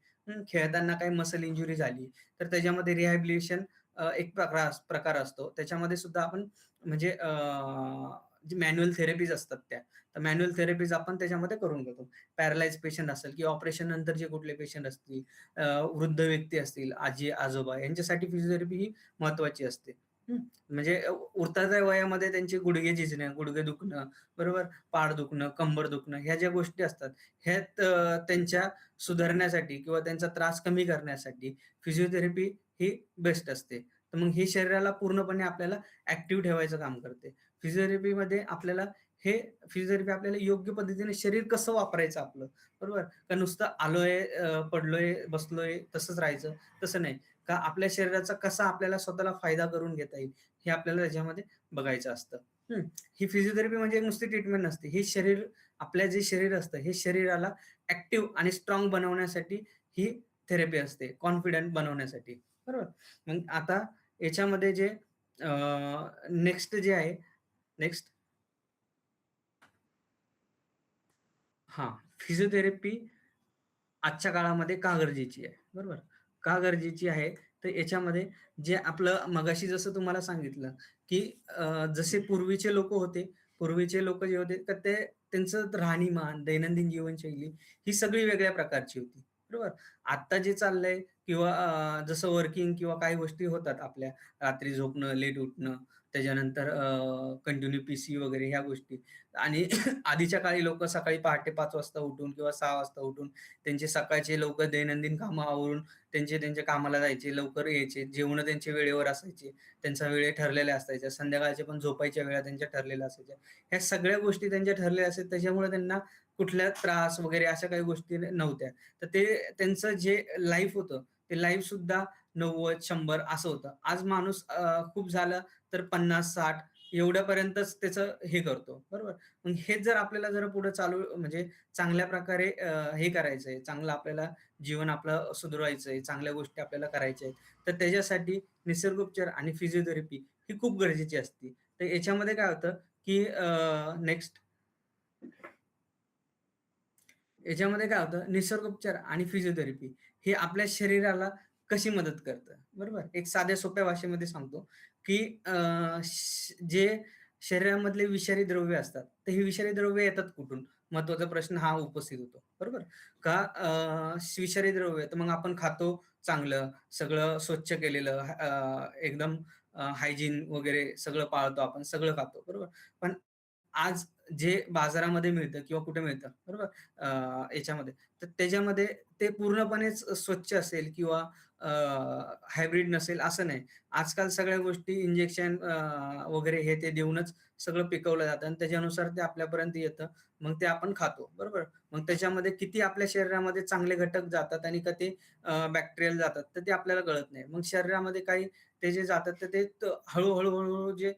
खेळताना काही मसल इंजुरी झाली, तर त्याच्यामध्ये रिहॅबिलिटेशन एक प्रकार असतो. त्याच्यामध्ये सुद्धा आपण म्हणजे जे मॅन्युअल थेरपीज असतात त्या. तर मॅन्युअल थेरपीज आपण त्याच्यामध्ये करून घेतो. पॅरालाइज पेशंट असेल किंवा ऑपरेशन नंतर जे कुठले पेशंट असतील, वृद्ध व्यक्ती असतील, आजी-आजोबा यांच्यासाठी फिजिओथेरपी ही महत्त्वाची असते. हं. म्हणजे उठत्या वयामध्ये त्यांचे गुडघे झिजणं, गुडघे दुखणं, बरोबर? पाठ दुखणं, कंबर दुखणं ह्या ज्या गोष्टी असतात, ह्यात त्यांच्या सुधारण्यासाठी किंवा त्यांचा त्रास कमी करण्यासाठी फिजिओथेरपी ही बेस्ट असते. तर मग ही शरीराला पूर्णपणे आपल्याला ॲक्टिव्ह ठेवायचं काम करते. फिजिओथेरपीमध्ये आपल्याला फिजिओथेरपी आपल्याला योग्य पद्धतीने शरीर कसं वापरायचं आपलं, बरोबर? का नुसतं आलोय, पडलोय, बसलोय तसंच राहायचं, तसं नाही. का आपल्या शरीराचा कसा आपल्याला स्वतःला फायदा करून घेता येईल, हे आपल्याला त्याच्यामध्ये बघायचं असतं. हं. ही फिजिओथेरपी म्हणजे नुसती ट्रीटमेंट नसते. आपलं जे शरीर असतं, हे शरीराला ॲक्टिव्ह आणि स्ट्राँग बनवण्यासाठी ही थेरपी असते, कॉन्फिडंट बनवण्यासाठी, बरोबर? मग आता याच्यामध्ये जे नेक्स्ट जे आहे नेक्स्ट हां, फिजिओथेरपी आजच्या काळामध्ये का गरजेची आहे? बरोबर. का गरजेची आहे? तर याच्यामध्ये जे आपलं मगाशी जसं तुम्हाला सांगितलं, की जसे पूर्वीचे लोकं जे होते, तर त्यांचं राहणीमान, दैनंदिन जीवनशैली ही सगळी वेगळ्या प्रकारची होती. बरोबर. आता जे चाललंय किंवा जसं वर्किंग किंवा काही गोष्टी होतात आपल्या, रात्री झोपणं, लेट उठणं, त्याच्यानंतर कंटिन्यू पीसी वगैरे ह्या गोष्टी आणि आधीच्या काळी लोकं सकाळी पहाटे 5 वाजता उठून किंवा 6 वाजता उठून त्यांचे सकाळचे लवकर दैनंदिन कामं आवरून त्यांच्या कामाला जायचे, लवकर यायचे, जेवणं त्यांचे वेळेवर असायचे, त्यांचा वेळ ठरलेल्या असायच्या, संध्याकाळच्या पण झोपायच्या वेळा त्यांच्या ठरलेल्या असायच्या. ह्या सगळ्या गोष्टी त्यांच्या ठरलेल्या असायच्या त्याच्यामुळे त्यांना कुठला त्रास वगैरे अशा काही गोष्टी नव्हत्या. तर ते त्यांचं जे लाईफ होतं, ते लाईफ सुद्धा 90-100 असं होतं. आज माणूस खूप झालं तर 50-60 एवढ्यापर्यंतच त्याचं हे करतो, बरोबर? मग हेच जर आपल्याला जर पुढे चालू म्हणजे चांगल्या प्रकारे हे करायचंय, चांगलं आपल्याला जीवन आपलं सुधरवायचंय, चांगल्या गोष्टी आपल्याला करायच्या आहेत, तर त्याच्यासाठी निसर्गोपचार आणि फिजिओथेरपी ही खूप गरजेची असते. तर याच्यामध्ये काय होतं, की नेक्स्ट याच्यामध्ये काय होतं, निसर्गोपचार आणि फिजिओथेरपी हे आपल्या शरीराला कशी मदत करतं, बरोबर? एक साध्या सोप्या भाषेमध्ये सांगतो, की जे शरीरामधले विषारी द्रव्य असतात, तर ही विषारी द्रव्य येतात कुठून? महत्त्वाचा प्रश्न हा उपस्थित होतो, बरोबर? का विषारी द्रव्य तर मग आपण खातो चांगलं, सगळं स्वच्छ केलेलं, एकदम हायजीन वगैरे सगळं पाळतो आपण, सगळं खातो, बरोबर? पण आज जे बाजारामध्ये मिळतं किंवा कुठे मिळतं, बरोबर? याच्यामध्ये, तर त्याच्यामध्ये ते पूर्णपणेच स्वच्छ असेल किंवा हायब्रिड नसेल असं नाही. आजकाल सगळ्या गोष्टी इंजेक्शन वगैरे हे ते देऊनच सगळं पिकवलं जातं आणि त्याच्यानुसार ते आपल्यापर्यंत येतं. मग ते आपण खातो, बरोबर? मग त्याच्यामध्ये किती आपल्या शरीरामध्ये चांगले घटक जातात आणि का ते बॅक्टेरियल जातात, तर ते आपल्याला कळत नाही. मग शरीरामध्ये काही ते जे जातात, तर ते हळू-हळू जे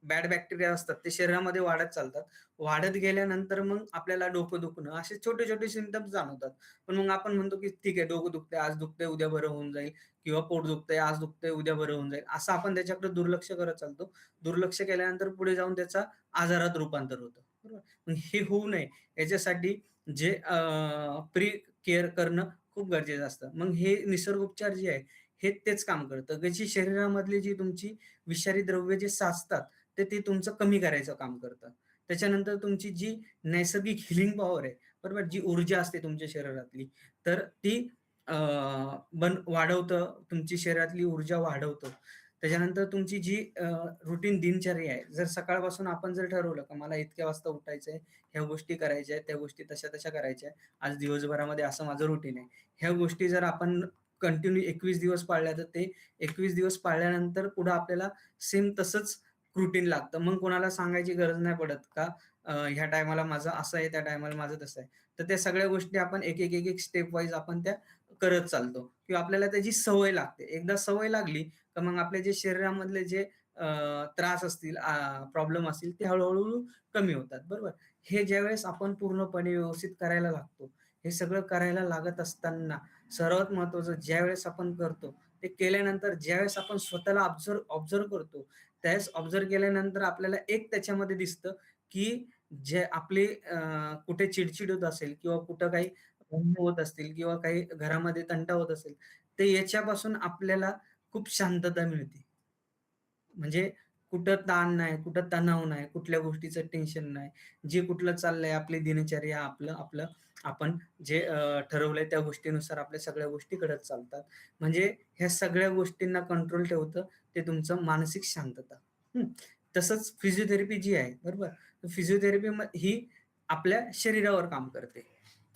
बॅड बॅक्टेरिया असतात ते शरीरामध्ये वाढत चालतात. वाढत गेल्यानंतर मग आपल्याला डोकं दुखणं असे छोटे-छोटे सिम्प्टम्स जाणवतात. पण मग आपण म्हणतो, की ठीक आहे डोकं दुखतंय, आज दुखतंय, उद्या बरं होऊन जाईल किंवा पोट दुखतंय, आज दुखतंय, उद्या बरं होऊन जाईल. असं आपण त्याच्याकडे दुर्लक्ष करत चालतो. दुर्लक्ष केल्यानंतर पुढे जाऊन त्याचा आजारात रूपांतर होतं. बरोबर. मग हे होऊ नये याच्यासाठी जे प्री केअर करणं खूप गरजेचं असतं. मग हे निसर्गोपचार जे आहे, हे तेच काम करतं, की जी शरीरामधली जी तुमची विषारी द्रव्य जे साचतात, ते तुमचं कमी करायचं काम करतं. त्याच्यानंतर तुमची जी नैसर्गिक हिलिंग पॉवर आहे, बरोबर, जी ऊर्जा असते तुमच्या शरीरातली, तर ती अ, वाढवतं, तुमची शरीरातली ऊर्जा वाढवतं. त्याच्यानंतर तुमची जी रूटीन दिनचर्या आहे, जर सकाळपासून आपण जर ठरवलं, का मला इतक्या वाजता उठायचंय, ह्या गोष्टी करायच्या आहेत, त्या गोष्टी तशा-तशा करायच्या आहे. आज दिवसभरामध्ये असं माझं रुटीन आहे. ह्या गोष्टी जर आपण कंटिन्यू 21 दिवस पाळल्या, तर ते 21 दिवस पाळल्यानंतर पुढं आपल्याला सेम तसंच रुटीन लागतं. मग कोणाला सांगायची गरज नाही पडत का ह्या टायमाला माझं असं आहे, त्या टायमाला माझं तसं आहे. तर त्या सगळ्या गोष्टी आपण एक स्टेप वाईज आपण त्या करत चालतो किंवा आपल्याला त्याची सवय लागते. एकदा सवय लागली, तर मग आपल्या जे शरीरामधले जे त्रास असतील, प्रॉब्लेम असतील, ते हळू कमी होतात, बरोबर. हे ज्यावेळेस आपण पूर्णपणे व्यवस्थित करायला लागतो, हे सगळं करायला लागत असताना सर्वात महत्त्वाचं ज्यावेळेस आपण करतो, ते केल्यानंतर ज्यावेळेस आपण स्वतःला ऑब्झर्व्ह करतो, त्यावेळेस ऑब्झर्व्ह केल्यानंतर आपल्याला एक त्याच्यामध्ये दिसतं, की जे आपली कुठे चिड होत असेल किंवा कुठं काही भांडणं होत असतील किंवा काही घरामध्ये तंटा होत असेल, तर याच्यापासून आपल्याला खूप शांतता मिळते. म्हणजे कुठं ताण नाही, कुठं तणाव नाही, कुठल्या गोष्टीचं टेन्शन नाही. जे कुठलं चाललंय आपली दिनचर्या, आपलं आपलं आपण जे ठरवलंय त्या गोष्टीनुसार आपल्या सगळ्या गोष्टी घडत चालतात. म्हणजे ह्या सगळ्या गोष्टींना कंट्रोल ठेवतं ते तुमचं मानसिक शांतता. हं. तसंच फिजिओथेरपी जी आहे, बरोबर? फिजिओथेरपी ही आपल्या शरीरावर काम करते.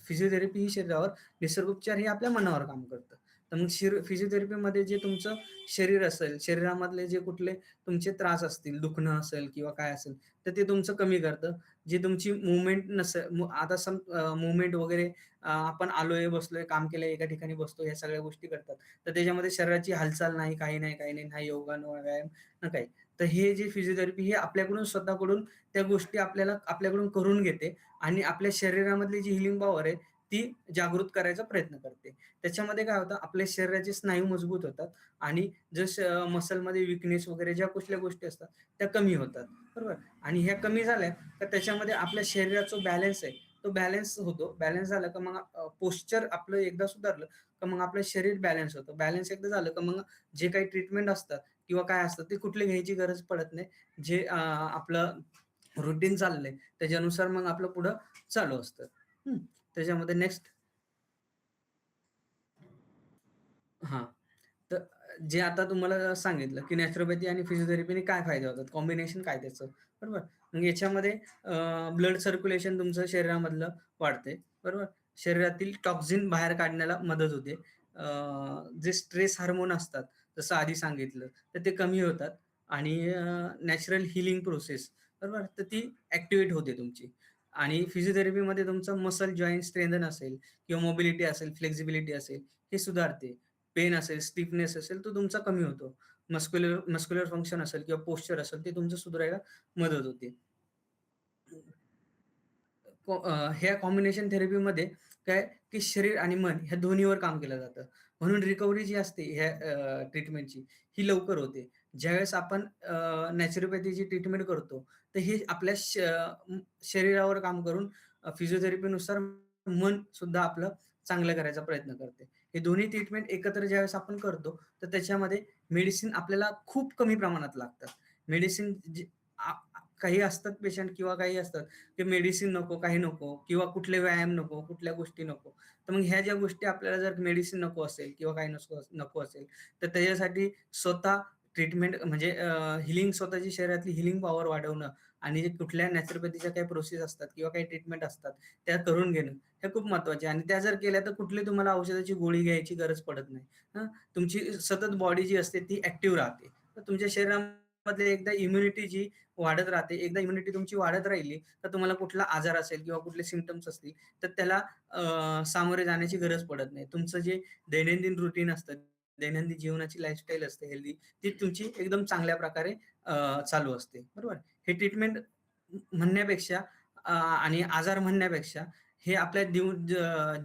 फिजिओथेरपी ही शरीरावर, निसर्गोपचार हे आपल्या मनावर काम करतं. तर मग फिजिओथेरपीमध्ये जे तुमचं शरीर असेल, शरीरामधले जे कुठले तुमचे त्रास असतील, दुखणं असेल किंवा काय असेल, तर ते तुमचं कमी करतं. जी तुमची मूव्हमेंट नसेल, आता मूव्हमेंट वगैरे, आपण आलोय, बसलोय, काम केलंय, एका ठिकाणी बसतो, ह्या सगळ्या गोष्टी करतात. तर त्याच्यामध्ये शरीराची हालचाल नाही, काही नाही, काही नाही. ना योगा, ना व्यायाम, ना काही. तर हे जे फिजिओथेरपी हे आपल्याकडून स्वतःकडून त्या गोष्टी आपल्याला आपल्याकडून करून घेते आणि आपल्या शरीरामधली जी हिलिंग पॉवर आहे, ती जागृत करायचा प्रयत्न करते. त्याच्यामध्ये काय होतं, आपल्या शरीराचे स्नायू मजबूत होतात आणि जसं मसलमध्ये विकनेस वगैरे ज्या कुठल्या गोष्टी असतात, त्या कमी होतात, बरोबर. आणि ह्या कमी झाल्या, तर त्याच्यामध्ये आपल्या शरीराचा बॅलन्स आहे, तो बॅलन्स होतो. बॅलन्स झाला का मग पोश्चर आपलं एकदा सुधारलं, का मग आपलं शरीर बॅलन्स होतं. बॅलन्स एकदा झालं, का मग जे काही ट्रीटमेंट असतात किंवा काय असतं, ते कुठली घ्यायची गरज पडत नाही. जे आपलं रुटीन चाललंय, त्याच्यानुसार मग आपलं पुढं चालू असतं. हं. त्याच्यामध्ये नेक्स्ट, हां. तर जे आता तुम्हाला सांगितलं, की नॅचरोपॅथी आणि फिजिओथेरपीने काय फायदे होतात, कॉम्बिनेशन काय त्याचं, बरोबर. मग याच्यामध्ये ब्लड सर्क्युलेशन तुमचं शरीरामधलं वाढते, बरोबर. शरीरातील टॉक्सिन बाहेर काढण्याला मदत होते. जे स्ट्रेस हार्मोन असतात, जसं आधी सांगितलं, तर ते कमी होतात आणि नॅचरल हीलिंग प्रोसेस, बरोबर, तर ती ॲक्टिव्हेट होते तुमची. आणि फिजिओथेरपीमध्ये तुमचं मसल जॉइंट स्ट्रेंथन असेल किंवा मोबिलिटी असेल, फ्लेक्सिबिलिटी असेल, हे सुधारते. पेन असेल, स्टिफनेस असेल, तो तुमचा कमी होतो. मस्क्युलर मस्क्युलर फंक्शन असेल किंवा पोश्चर असेल, ते तुमचं सुधारायला मदत होते. ह्या कॉम्बिनेशन थेरपीमध्ये काय, की शरीर आणि मन ह्या दोन्हीवर काम केलं जातं. म्हणून रिकव्हरी जी असते ह्या ट्रीटमेंटची, ही लवकर होते. ज्यावेळेस आपण नॅचरोपॅथीची ट्रीटमेंट करतो, तर हे आपल्या शरीरावर काम करून फिजिओथेरपीनुसार मन सुद्धा आपलं चांगलं करायचा प्रयत्न करते. हे दोन्ही ट्रीटमेंट एकत्र ज्यावेळेस आपण करतो, तर त्याच्यामध्ये मेडिसिन आपल्याला खूप कमी प्रमाणात लागतात. मेडिसिन काही असतात पेशंट किंवा काही असतात, की मेडिसिन नको, काही नको किंवा कुठले व्यायाम नको, कुठल्या गोष्टी नको. तर मग ह्या ज्या गोष्टी आपल्याला जर मेडिसिन नको असेल किंवा काही नको असेल, तर त्याच्यासाठी स्वतः ट्रीटमेंट म्हणजे स्वतःची शरीरातली हिलिंग पॉवर वाढवणं आणि जे कुठल्या नॅचरोपॅथीच्या काही प्रोसेस असतात किंवा काही ट्रीटमेंट असतात, त्या करून घेणं हे खूप महत्त्वाचे आहे आणि त्या जर केल्या तर कुठली तुम्हाला औषधाची गोळी घ्यायची गरज पडत नाही. हं. तुमची सतत बॉडी जी असते ती ॲक्टिव्ह राहते. तर तुमच्या शरीरामध्ये एकदा इम्युनिटी जी वाढत राहते. एकदा इम्युनिटी तुमची वाढत राहिली, तर तुम्हाला कुठला आजार असेल किंवा कुठले सिम्प्टम्स असतील, तर त्याला सामोरे जाण्याची गरज पडत नाही. तुमचं जे दैनंदिन रुटीन असतं, दैनंदिन जीवनाची लाईफस्टाईल असते हेल्दी, ती तुमची एकदम चांगल्या प्रकारे चालू असते. बरोबर? हे ट्रीटमेंट म्हणण्यापेक्षा आणि आजार म्हणण्यापेक्षा हे आपल्या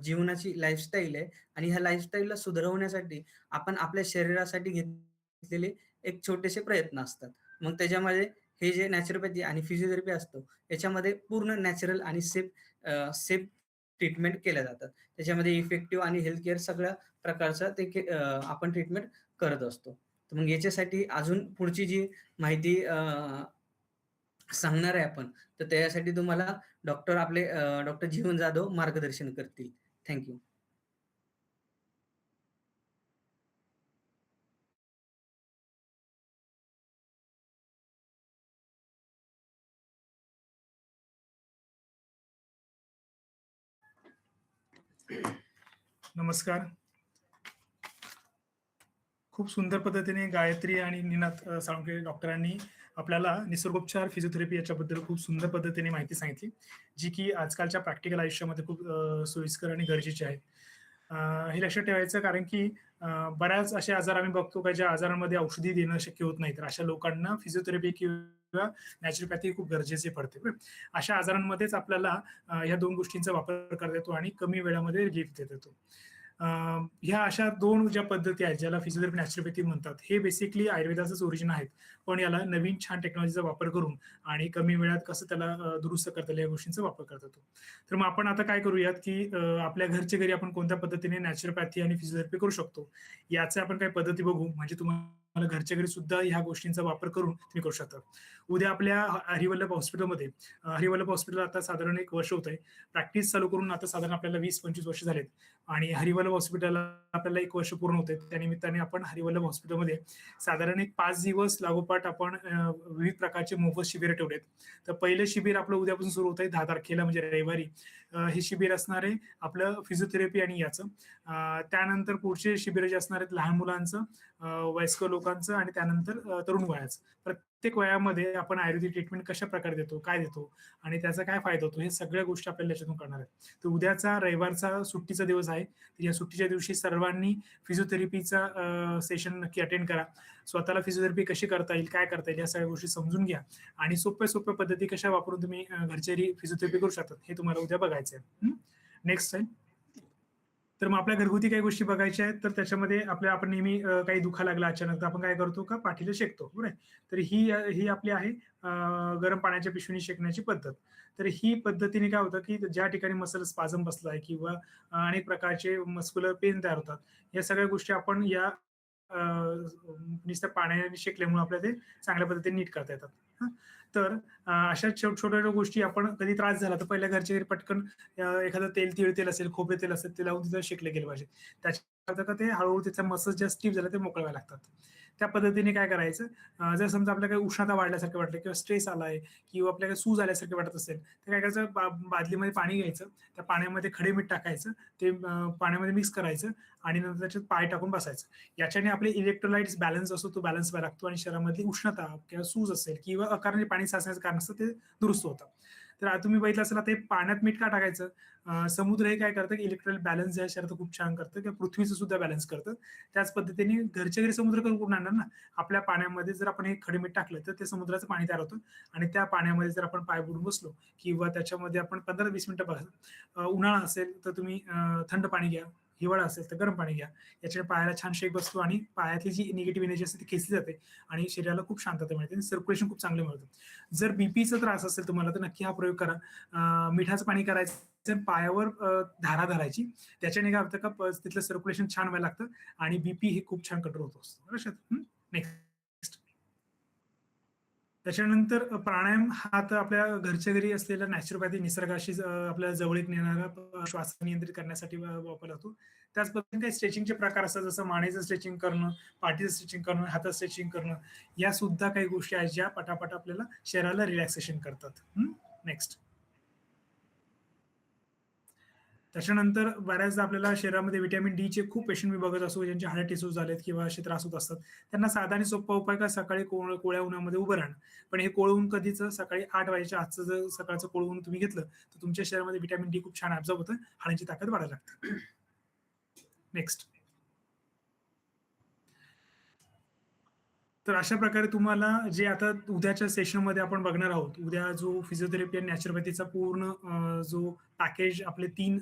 जीवनाची लाईफस्टाईल आहे आणि ह्या लाईफस्टाईलला सुधारवण्यासाठी आपण आपल्या शरीरासाठी घेतलेले एक छोटेसे प्रयत्न असतात. मग त्याच्यामध्ये हे जे नॅचरोपॅथी आणि फिजिओथेरपी असतो, याच्यामध्ये पूर्ण नॅचरल आणि सेफ ट्रीटमेंट केल्या जातात. त्याच्यामध्ये इफेक्टिव्ह आणि हेल्थ केअर सगळ्या प्रकारचा आपण ट्रीटमेंट करत असतो. तर मग याच्यासाठी अजून पुढची जी माहिती सांगणार आहे आपण, तर त्यासाठी तुम्हाला डॉक्टर जीवन जाधव मार्गदर्शन करतील. Thank you. नमस्कार. खूप सुंदर पद्धतीने गायत्री आणि निनाद साळुंखे डॉक्टरांनी आपल्याला निसर्गोपचार फिजिओथेरपी याच्याबद्दल खूप सुंदर पद्धतीने माहिती सांगितली, जी की आजकालच्या प्रॅक्टिकल आयुष्यामध्ये खूप सोयीस्कर आणि गरजेची आहे. हे लक्षात ठेवायचं, कारण की बऱ्याच असे आजार आम्ही बघतो का ज्या आजारांमध्ये औषधी देणं शक्य होत नाही, तर अशा लोकांना फिजिओथेरपी किंवा नॅचरोपॅथी खूप गरजेचे पडते. अशा आजारांमध्येच आपल्याला ह्या दोन गोष्टींचा वापर करता येतो आणि कमी वेळामध्ये रिलीफ देता येतो. ह्या अशा दोन ज्या पद्धती आहेत, ज्याला फिजिओथेरपी नॅचरोपॅथी म्हणतात, हे बेसिकली आयुर्वेदाचंच ओरिजिन आहेत, पण याला नवीन छान टेक्नॉलॉजीचा वापर करून आणि कमी वेळात कसं त्याला दुरुस्त करता येईल या गोष्टींचा वापर करत होतो. तर मग आपण आता काय करूयात, की आपल्या घरच्या घरी आपण कोणत्या पद्धतीने नॅचरोपॅथी आणि फिजिओथेरपी करू शकतो, याचे आपण काही पद्धती बघू, म्हणजे तुम्हाला घरच्या घरी सुद्धा ह्या गोष्टींचा वापर करून तुम्ही करू शकता. उद्या आपल्या हरिवल्लभ हॉस्पिटलमध्ये, हरिवल्लभ हॉस्पिटल आता साधारण 1 वर्ष होत आहे, प्रॅक्टिस चालू करून आता साधारण आपल्याला 20-25 वर्ष झालेत, आणि हरिवल्लभ हॉस्पिटलला आपल्याला 1 वर्ष पूर्ण होते. त्यानिमित्ताने आपण हरिवल्लभ हॉस्पिटलमध्ये साधारण एक 5 दिवस लागोपाठ आपण विविध प्रकारचे मोफत शिबिर ठेवलेत. तर पहिलं शिबिर आपलं उद्यापासून सुरू होत आहे 10 तारखेला, म्हणजे रविवारी. हे शिबिर असणार आहे आपलं फिजिओथेरपी आणि याचं. त्यानंतर पुढचे शिबिर जे असणार आहेत लहान मुलांचं, वयस्कर लोकांचं आणि त्यानंतर तरुण वयाचं. प्रत्येक वयामध्ये आपण आयुर्वेदिक ट्रीटमेंट कशा प्रकारे देतो, काय देतो आणि त्याचा काय फायदा होतो, हे सगळ्या गोष्टी आपल्याला याच्यातून करणार आहेत. तर उद्याचा रविवारचा सुट्टीचा दिवस आहे. तर या सुट्टीच्या दिवशी सर्वांनी फिजिओथेरपीचा सेशन नक्की अटेंड करा. स्वतःला फिजिओथेरपी कशी करता येईल, काय करता येईल, या सगळ्या गोष्टी समजून घ्या आणि सोप्या सोप्या पद्धती कशा वापरून तुम्ही घरच्या फिजिओथेरपी करू शकतात, हे तुम्हाला उद्या बघायचं आहे. Next time. तर मग आपल्या घरगुती काही गोष्टी बघायच्या आहेत, तर त्याच्यामध्ये आपण नेहमी काही दुखा लागला अचानक, तर आपण काय करतो का पाठीला शेकतो, बरोबर आहे. तर ही आपली आहे गरम पाण्याच्या पिशवीने शेकण्याची पद्धत. तर ही पद्धतीने काय होतं, की ज्या ठिकाणी मसल स्पाझम बसलाय किंवा अनेक प्रकारचे मस्क्युलर पेन तयार होतात, या सगळ्या गोष्टी आपण या नुसत्या पाण्याने शेकल्यामुळे आपल्याला ते चांगल्या पद्धतीने नीट करता येतात. तर अशा छोट्या गोष्टी, आपण कधी त्रास झाला तर पहिल्या घरच्या घरी पटकन एखादं तिळ तेल असेल, खोबरे तेल असेल, ते लावून तिथं शेकले गेले पाहिजे. त्याच्या का ते हळूहळू त्याच्या मसल्स ज्या स्टिफ झाल्या ते मोकळ्या लागतात. त्या पद्धतीने काय करायचं, जर समजा आपल्याला काही उष्णता वाढल्यासारखं वाटलं किंवा स्ट्रेस आलाय किंवा आपल्याला सूज आल्यासारखं वाटत असेल, तर काय करायचं, बादलीमध्ये पाणी घ्यायचं, त्या पाण्यामध्ये खडे मीठ टाकायचं, ते पाण्यामध्ये मिक्स करायचं आणि नंतर त्याच्यात पाय टाकून बसायचं. याच्याने आपले इलेक्ट्रोलाइट्स बॅलन्स असतो, तो बॅलन्स लागतो आणि शरीरामधली उष्णता किंवा सूज असेल किंवा अकारण पाणी साचण्याचं कारण असतं ते दुरुस्त होतं. तर तुम्ही बघितलं असेल आता हे पाण्यात मीठ का टाकायचं, समुद्र हे काय करतं की इलेक्ट्रोलाइट बॅलन्स जे आहे शरीरात खूप छान करतं, किंवा पृथ्वीचं सुद्धा बॅलन्स करतं. त्याच पद्धतीने घरच्या घरी समुद्र करून आणणार ना, आपल्या पाण्यामध्ये जर आपण हे खडे मीठ टाकलं तर ते समुद्राचं पाणी तयार होतं, आणि त्या पाण्यामध्ये जर आपण पाय बुडून बसलो किंवा त्याच्यामध्ये आपण 15-20 मिनिटं बसा, उन्हाळा असेल तर तुम्ही थंड पाणी घ्या, हिवाळा असेल तर गरम पाणी घ्या. याच्याने पायाला छान शेक बसतो आणि पायातली जी निगेटिव्ह एनर्जी असते ती खेचली जाते आणि शरीराला खूप शांतता मिळते आणि सर्क्युलेशन खूप चांगलं मिळतं. जर बीपीचा त्रास असेल तुम्हाला तर नक्की हा प्रयोग करा. मिठाचं पाणी करायचं, पायावर धारा धरायची, त्याच्याने काय होतं का तिथलं सर्क्युलेशन छान व्हायला लागतं आणि बीपी हे खूप छान कंट्रोल होत असतो. लक्षात. नेक्स्ट. त्याच्यानंतर प्राणायाम हा तर आपल्या घरच्या घरी असलेला नॅचरोपॅथी, निसर्गाशी आपल्याला जवळीक नेणारा श्वास नियंत्रित करण्यासाठी वापरला जातो. त्याच पद्धतीने काही स्ट्रेचिंगचे प्रकार असतात, जसं मानेचं स्ट्रेचिंग करणं, पाठीचं स्ट्रेचिंग करणं, हातात स्ट्रेचिंग करणं, या सुद्धा काही गोष्टी आहेत ज्या पटापट आपल्याला शरीराला रिलॅक्सेशन करतात. नेक्स्ट. त्याच्यानंतर बऱ्याचदा आपल्याला शरीरामध्ये व्हिटॅमिन डी चे खूप पेशंट मी बघत असतो, ज्यांचे हाडे टिसूज झालेत किंवा असे त्रास होत असतात. त्यांना साधा आणि सोपा उपाय का, सकाळी कोवळ्या उन्हामध्ये उभं राहणं. पण हे कोवळं कधीच सकाळी 8 वाजेच्या आजचं जर सकाळचं कोवळं ऊन तुम्ही घेतलं तर तुमच्या शरीरामध्ये व्हिटॅमिन डी खूप छान ऍब्झॉर्ब होतं, हाडांची ताकद वाढायला लागते. नेक्स्ट. तर अशा प्रकारे तुम्हाला जे आता उद्याच्या सेशनमध्ये आपण बघणार आहोत, उद्या जो फिजिओथेरपी आणि नॅचरोपॅथीचा पूर्ण जो पॅकेज आपले 3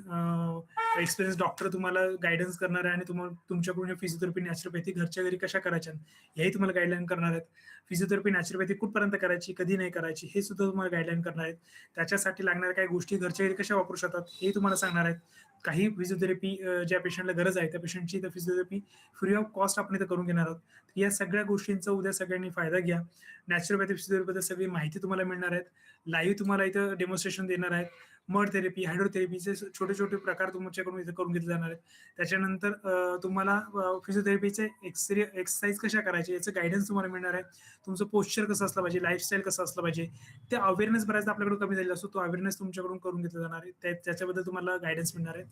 एक्सपिरियन्स डॉक्टर तुम्हाला गायडन्स करणार आहे आणि तुम्हाला तुमच्याकडून फिजिओथेरपी नॅचरोपॅथी घरच्या घरी कशा करायच्या हेही तुम्हाला गाईडलाईन करणार आहेत. फिजिओथेरपी नॅचरोपॅथी कुठपर्यंत करायची, कधी नाही करायची हे सुद्धा तुम्हाला गाईडलाईन करणार आहेत. त्याच्यासाठी लागणाऱ्या काही गोष्टी घरच्या घरी कशा वापरू शकतात हे तुम्हाला सांगणार आहेत. काही फिजिओथेरपी ज्या पेशंटला गरज आहे त्या पेशंटची फिजिओथेरपी फ्री ऑफ कॉस्ट आपण इथं करून घेणार आहोत. या सगळ्या गोष्टींचा उद्या सगळ्यांनी फायदा घ्या. नॅचरोपॅथी फिजिओथेरपी सगळी माहिती तुम्हाला मिळणार आहेत. लाईव्ह तुम्हाला इथं डेमॉन्स्ट्रेशन देणार आहेत. मड थेरपी, हायड्रोथेरपीचे छोटे छोटे प्रकार तुमच्याकडून इथे करून घेतले जाणार आहेत. त्याच्यानंतर तुम्हाला फिजिओथेरपीचे एक्सरसाइज कशा करायचे याचं गायडन्स तुम्हाला मिळणार आहे. तुमचं पोश्चर कसं असलं पाहिजे, लाईफस्टाईल कसं असलं पाहिजे, ते अवेअरनेस बऱ्याचदा आपल्याकडे कमी झालेला असतो. तो अवेअरनेस तुमच्याकडून करून घेतला जाणार आहे. त्याच्याबद्दल तुम्हाला गायडन्स मिळणार आहे.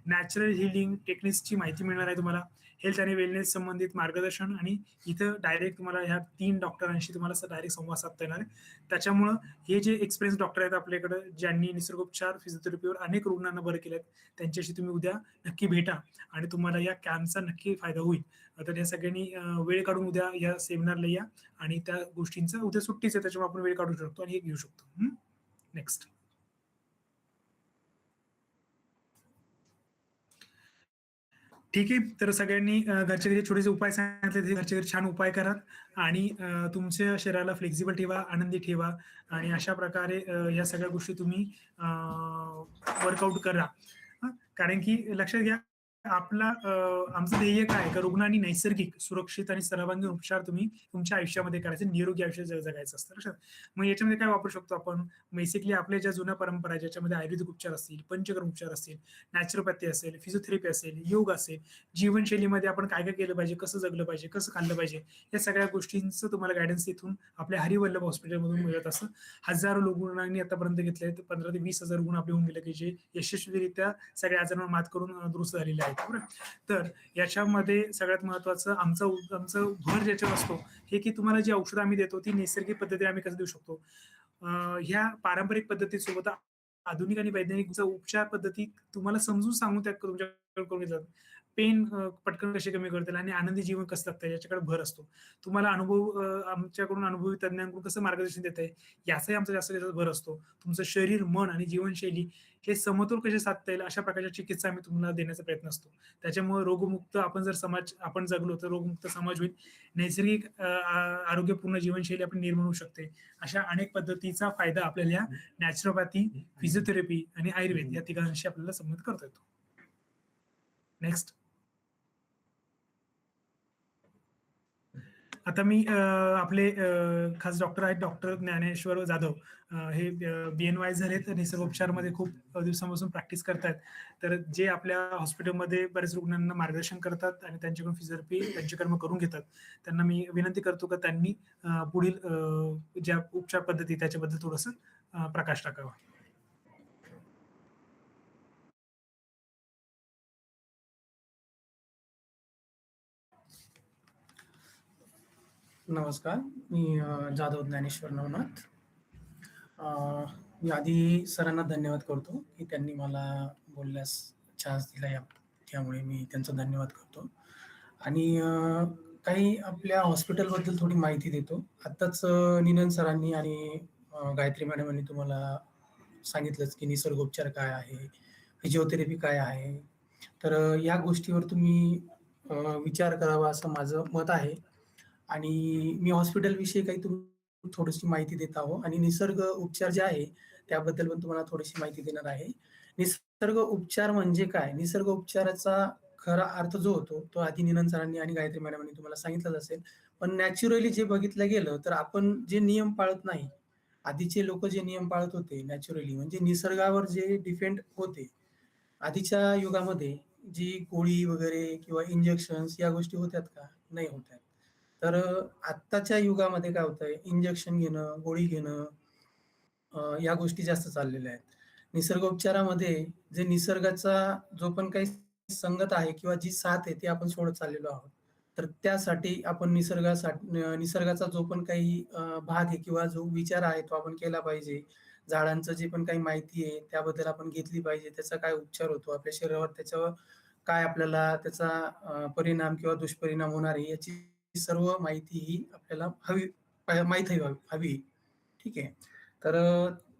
नॅचरल हिलिंग टेक्निक्सची माहिती मिळणार आहे तुम्हाला. हेल्थ आणि वेलनेस संबंधित मार्गदर्शन आणि इथं डायरेक्ट तुम्हाला ह्या 3 डॉक्टरांशी तुम्हाला डायरेक्ट संवाद साधता येणार आहे. त्याच्यामुळं हे जे एक्सपिरियन्स डॉक्टर आहेत आपल्याकडे, ज्यांनी निसर्गोपचार फिजिओथेरपीवर अनेक रुग्णांना बरं केलेत, त्यांच्याशी तुम्ही उद्या नक्की भेटा आणि तुम्हाला या कॅम्पचा नक्की फायदा होईल. तर या सगळ्यांनी वेळ काढून उद्या या सेमिनारला या आणि त्या गोष्टींचं उद्या सुट्टीच आहे त्याच्यामुळे आपण वेळ काढू शकतो आणि हे घेऊ शकतो. नेक्स्ट. ठीक आहे. तर सगळ्यांनी घरच्या घरी छोटेसे उपाय सांगितले ते घरच्या घरी छान उपाय करा आणि तुमच्या शरीराला फ्लेक्झिबल ठेवा, आनंदी ठेवा आणि अशा प्रकारे या सगळ्या गोष्टी तुम्ही वर्कआउट करा. कारण की लक्षात घ्या आपला आमचं ध्येय काय का रुग्णांनी नैसर्गिक, सुरक्षित आणि सर्वांगीण उपचार तुम्ही तुमच्या आयुष्यामध्ये करायचे, निरोगी आयुष्य जगायचं असतं. लक्षात. मग याच्यामध्ये काय वापरू शकतो आपण? बेसिकली आपल्या ज्या जुन्या परंपरा आहेत ज्याच्यामध्ये आयुर्वेदिक उपचार असतील, पंचकर्म उपचार असतील, नॅचरोपॅथी असेल, फिजिओथेरपी असेल, योग असेल, जीवनशैलीमध्ये आपण काय काय केलं पाहिजे, कसं जगलं पाहिजे, कसं खाल्लं पाहिजे, या सगळ्या गोष्टींचं तुम्हाला गायडन्स इथून आपल्या हरिवल्लभ हॉस्पिटलमधून मिळत असं. हजारो रुग्णांनी आतापर्यंत घेतले, 15 ते 20,000 रुग्ण आपले होऊन गेले की जे यशस्वीरित्या सगळ्या आजारांवर मात करून दुरुस्त झालेले आहेत. तर याच्यामध्ये सगळ्यात महत्वाचं आमचं भर ज्याच्यावर असतो हे की तुम्हाला जी औषधं आम्ही देतो ती नैसर्गिक पद्धतीने आम्ही कसं देऊ शकतो. ह्या पारंपरिक पद्धतीसोबत आधुनिक आणि वैज्ञानिक उपचार पद्धती तुम्हाला समजून सांगून त्या तुमच्याकडे करून घेतात. पेन पटकन कसे कमी करतील आणि आनंदी जीवन कसं जगता याच्याकडे भर असतो. तुम्हाला आमच्याकडून अनुभवी तज्ञांकडून कसं मार्गदर्शन देत आहे याचाही आमचा जास्त भर असतो. तुमचं शरीर, मन आणि जीवनशैली हे समतोल कसे साधता येईल अशा प्रकारच्या चिकित्सा आम्ही तुम्हाला देण्याचा प्रयत्न असतो. त्याच्यामुळे रोगमुक्त आपण जगलो तर रोगमुक्त समाज होईल. नैसर्गिक आरोग्यपूर्ण जीवनशैली आपण निर्माण होऊ शकते. अशा अनेक पद्धतीचा फायदा आपल्याला या नॅचरोपॅथी, फिजिओथेरपी आणि आयुर्वेद या तिघांशी आपल्याला संबंध करता येतो. नेक्स्ट. आता मी आपले खास डॉक्टर आहेत, डॉक्टर ज्ञानेश्वर जाधव. हे BNY झालेत, निसर्गोपचारमध्ये खूप दिवसांपासून प्रॅक्टिस करतात. तर जे आपल्या हॉस्पिटलमध्ये बरेच रुग्णांना मार्गदर्शन करतात आणि त्यांच्याकडून फिजिओथेरपी पंचकर्म करून घेतात. त्यांना मी विनंती करतो की त्यांनी पुढील ज्या उपचार पद्धती त्याच्याबद्दल थोडंसं प्रकाश टाकावा. नमस्कार. मी जाधव ज्ञानेश्वर नवनाथ. मी आधी सरांना धन्यवाद करतो की त्यांनी मला बोलण्यास चान्स दिला, त्यामुळे मी त्यांचा धन्यवाद करतो. आणि काही आपल्या हॉस्पिटलबद्दल थोडी माहिती देतो. आत्ताच निनन सरांनी आणि गायत्री मॅडमांनी तुम्हाला सांगितलंच की निसर्गोपचार काय आहे, फिजिओथेरपी काय आहे. तर या गोष्टीवर तुम्ही विचार करावा असं माझं मत आहे. आणि मी हॉस्पिटलविषयी काही थोडीशी माहिती देत आहो आणि निसर्ग उपचार जे आहे त्याबद्दल पण तुम्हाला थोडीशी माहिती देणार आहे. निसर्ग उपचार म्हणजे काय? निसर्ग उपचाराचा खरा अर्थ जो होतो तो आधी निनन सरांनी आणि गायत्री मॅडमांनी तुम्हाला सांगितलंच असेल. पण नॅचरली जे बघितलं गेलं तर आपण जे नियम पाळत नाही, आधीचे लोक जे नियम पाळत होते नॅचरली म्हणजे निसर्गावर जे डिपेंड होते, आधीच्या युगामध्ये जी गोळी वगैरे किंवा इंजेक्शन्स या गोष्टी होत्यात का? नाही होत्या. तर आत्ताच्या युगामध्ये काय होतंय, इंजेक्शन घेणं, गोळी घेणं या गोष्टी जास्त चाललेल्या आहेत. निसर्गोपचारामध्ये जे निसर्गाचा जो पण काही संगत आहे किंवा जी साथ आहे ती आपण सोडत चाललेलो आहोत. तर त्यासाठी आपण निसर्गाचा जो पण काही भाग आहे किंवा जो विचार आहे तो आपण केला पाहिजे. झाडांचं जे पण काही माहिती आहे त्याबद्दल आपण घेतली पाहिजे. त्याचा काय उपचार होतो आपल्या शरीरावर, त्याच्यावर काय आपल्याला त्याचा परिणाम किंवा दुष्परिणाम होणार आहे याची सर्व माहिती ही आपल्याला माहीत हवी. ठीक आहे. तर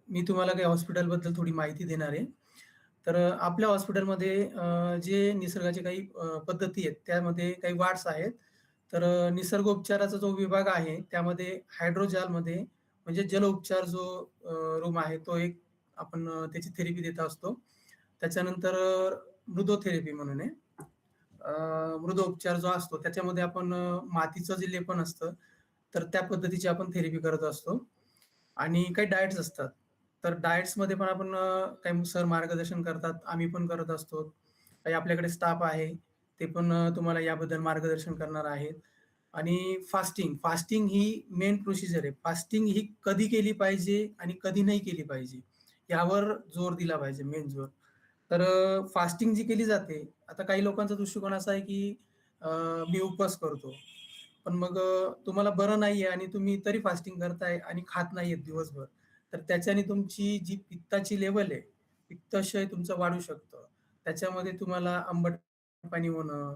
मी तुम्हाला काही हॉस्पिटलबद्दल थोडी माहिती देणार आहे. तर आपल्या हॉस्पिटलमध्ये जे निसर्गाचे काही पद्धती आहेत, त्यामध्ये काही वार्ड्स आहेत. तर निसर्गोपचाराचा जो विभाग आहे, त्यामध्ये हायड्रोजालमध्ये म्हणजे जलउपचार जो रूम आहे, तो एक आपण त्याची थेरपी देत असतो. त्याच्यानंतर मृदोथेरपी म्हणून आहे. मृदोपचार जो असतो, त्याच्यामध्ये आपण मातीचं जे लेपन असतं, तर त्या पद्धतीची आपण थेरपी करत असतो. आणि काही डाएट्स असतात. तर डाएट्समध्ये पण आपण काही सर मार्गदर्शन करतात, आम्ही पण करत असतो. काही आपल्याकडे स्टाफ आहे, ते पण तुम्हाला याबद्दल मार्गदर्शन करणार आहेत. आणि फास्टिंग ही मेन प्रोसिजर आहे. फास्टिंग ही कधी केली पाहिजे आणि कधी नाही केली पाहिजे, यावर जोर दिला पाहिजे, मेन जोर. तर फास्टिंग जी केली जाते, आता काही लोकांचा दृष्टिकोन असा आहे की मी उपवास करतो. पण मग तुम्हाला बरं नाहीये आणि तुम्ही तरी फास्टिंग करताय आणि खात नाहीयेत दिवसभर. तर त्याच्याने तुमची जी पित्ताची लेव्हल आहे, पित्ताशय तुमचं वाढू शकतं. त्याच्यामध्ये तुम्हाला आंबट पाणी होणं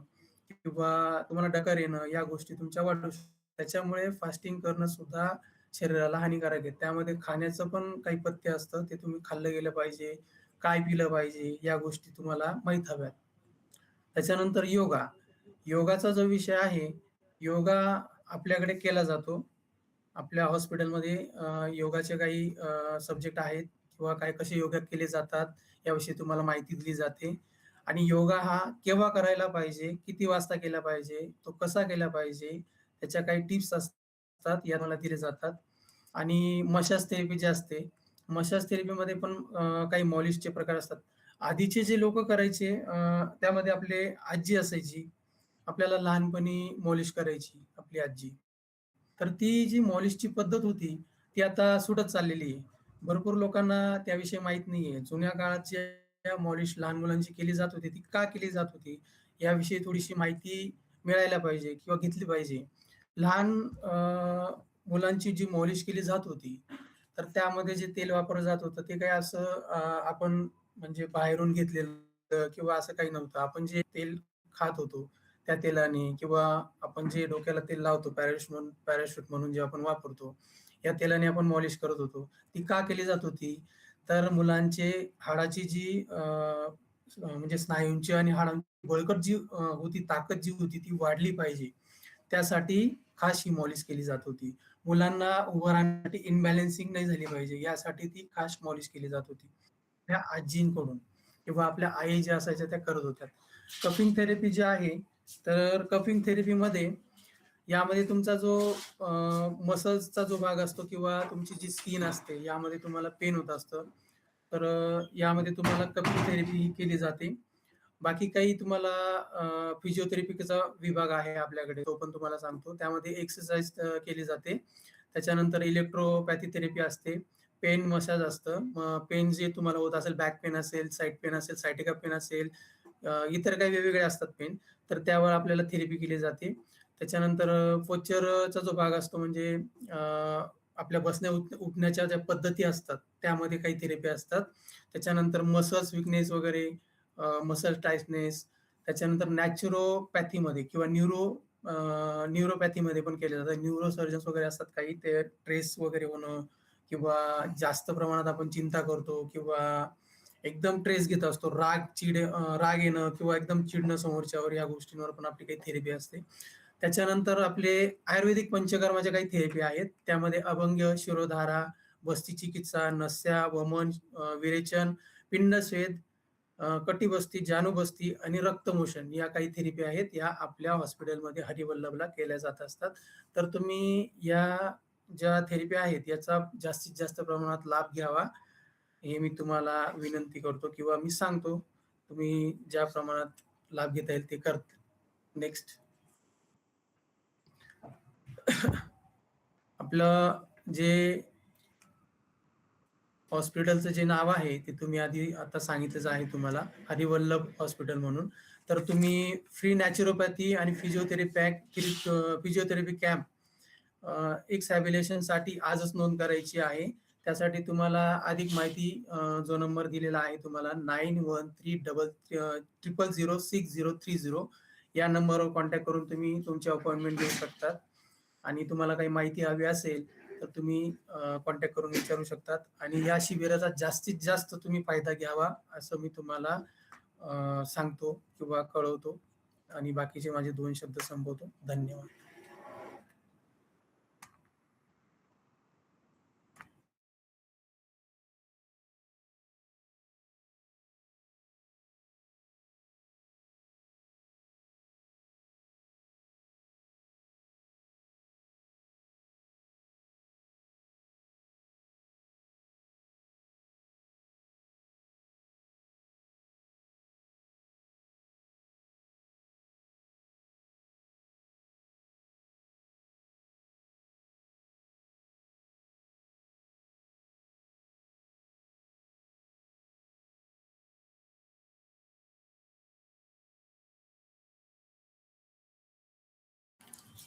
किंवा तुम्हाला डकार येणं, या गोष्टी तुमच्या वाढू शकतात. त्याच्यामुळे फास्टिंग करणं सुद्धा शरीराला हानिकारक आहे. त्यामध्ये खाण्याचं पण काही पथ्य असतं, ते तुम्ही खाल्लं गेलं पाहिजे, काय पिलं पाहिजे, या गोष्टी तुम्हाला माहीत हव्यात. त्याच्यानंतर योगाचा जो विषय आहे, योगा आपल्याकडे केला जातो. आपल्या हॉस्पिटलमध्ये योगाचे काही सब्जेक्ट आहेत किंवा काय कसे योगा केले जातात, याविषयी तुम्हाला माहिती दिली जाते. आणि योगा हा केव्हा करायला पाहिजे, किती वाजता केला पाहिजे, तो कसा केला पाहिजे, त्याच्या काही टिप्स असतात, या मला दिले जातात. आणि मसाज थेरपी जी असते, मसाज थेरपीमध्ये पण काही मॉलिशचे प्रकार असतात. आधीचे जे लोकं करायचे, त्यामध्ये आपले आजी असायची. आपल्याला लहानपणी मॉलिश करायची आपली आजी. तर ती जी मॉलिशची पद्धत होती, ती आता सुटत चाललेली आहे. भरपूर लोकांना त्याविषयी माहीत नाहीये. जुन्या काळात ज्या मॉलिश लहान मुलांची केली जात होती, ती का केली जात होती, याविषयी थोडीशी माहिती मिळायला पाहिजे किंवा घेतली पाहिजे. लहान मुलांची जी मॉलिश केली जात होती, तर त्यामध्ये जे तेल वापरलं जात होतं, ते काही असं आपण म्हणजे बाहेरून घेतलेलं किंवा असं काही नव्हतं. आपण जे तेल खात होतो, त्या तेलाने किंवा आपण जे डोक्याला तेल लावतो, पॅराशूट म्हणून जे आपण वापरतो, या तेलाने आपण मॉलिश करत होतो. ती का केली जात होती? तर मुलांचे हाडाची जी म्हणजे स्नायूंची आणि हाडांची बळकट जी होती, ताकद जी होती, ती वाढली पाहिजे. त्यासाठी खास ही मॉलिश केली जात होती. मुलांना उभं राहण्यासाठी इम्बॅलन्सिंग नाही झाली पाहिजे, यासाठी ती खास मॉलिश केली जात होती. त्या आजींकडून किंवा आपल्या आई ज्या असायच्या त्या करत होत्या. कपिंग थेरपी जी आहे, तर कपिंग थेरपीमध्ये यामध्ये तुमचा जो मसल्सचा जो भाग असतो किंवा तुमची जी स्किन असते, यामध्ये तुम्हाला पेन होत असतं. तर यामध्ये तुम्हाला कपिंग थेरपी केली जाते. बाकी काही तुम्हाला फिजिओथेरपीचा विभाग आहे आपल्याकडे, तो पण तुम्हाला सांगतो. त्यामध्ये एक्सरसाइज केली जाते. त्याच्यानंतर इलेक्ट्रोपॅथी थेरपी असते. पेन मसाज असतं. पेन जे तुम्हाला होत असेल, बॅक पेन असेल, साइड पेन असेल, सायटिका पेन असेल, इतर काही वेगवेगळे असतात पेन, तर त्यावर आपल्याला थेरपी केली जाते. त्याच्यानंतर पोश्चरचा जो भाग असतो, म्हणजे आपल्या बसण्या उठण्याच्या ज्या पद्धती असतात, त्यामध्ये काही थेरपी असतात. त्याच्यानंतर मसल्स विकनेस वगैरे, मसल टाइटनेस, त्याच्यानंतर नॅचरोपॅथीमध्ये किंवा न्यूरोपॅथीमध्ये पण केले जातात. न्यूरो सर्जन्स वगैरे असतात काही, ते ट्रेस वगैरे होणं किंवा जास्त प्रमाणात आपण चिंता करतो किंवा एकदम ट्रेस घेत असतो, राग येणं किंवा एकदम चिडणं समोरच्यावर, या गोष्टींवर पण आपली काही थेरपी असते. त्याच्यानंतर आपले आयुर्वेदिक पंचकर्माच्या काही थेरपी आहेत. त्यामध्ये अभंग, शिरोधारा, बस्ती चिकित्सा, नस्या, वमन, विरेचन, पिंडस्वेद, कटिबस्ती, जानुबस्ती आणि रक्तमोषण, या काही थेरपी आहेत. या आपल्या हॉस्पिटलमध्ये हरिवल्लभला केल्या जात असतात. तर तुम्ही या ज्या थेरपी आहेत, याचा जास्तीत जास्त प्रमाणात लाभ घ्यावा, हे मी तुम्हाला विनंती करतो किंवा मी सांगतो. तुम्ही ज्या प्रमाणात लाभ घेता येईल ते करत. नेक्स्ट. आपलं जे हॉस्पिटलचं जे नाव आहे, ते तुम्ही आधी आता सांगितलंच आहे तुम्हाला, हरिवल्लभ हॉस्पिटल म्हणून. तर तुम्ही फ्री नॅचरोपॅथी आणि फिजिओथेरपी कॅम्प एक्सॅबिलेशनसाठी आजच नोंद करायची आहे. त्यासाठी तुम्हाला अधिक माहिती, जो नंबर दिलेला आहे तुम्हाला 9133006030, या नंबरवर कॉन्टॅक्ट करून तुम्ही तुमची अपॉइंटमेंट घेऊ शकतात आणि तुम्हाला काही माहिती हवी असेल तर तुम्ही कॉन्टॅक्ट करून विचारू शकतात आणि या शिबिराचा जास्तीत जास्त तुम्ही फायदा घ्यावा असं मी तुम्हाला सांगतो किंवा कळवतो आणि बाकीचे माझे 2 शब्द संपवतो. धन्यवाद.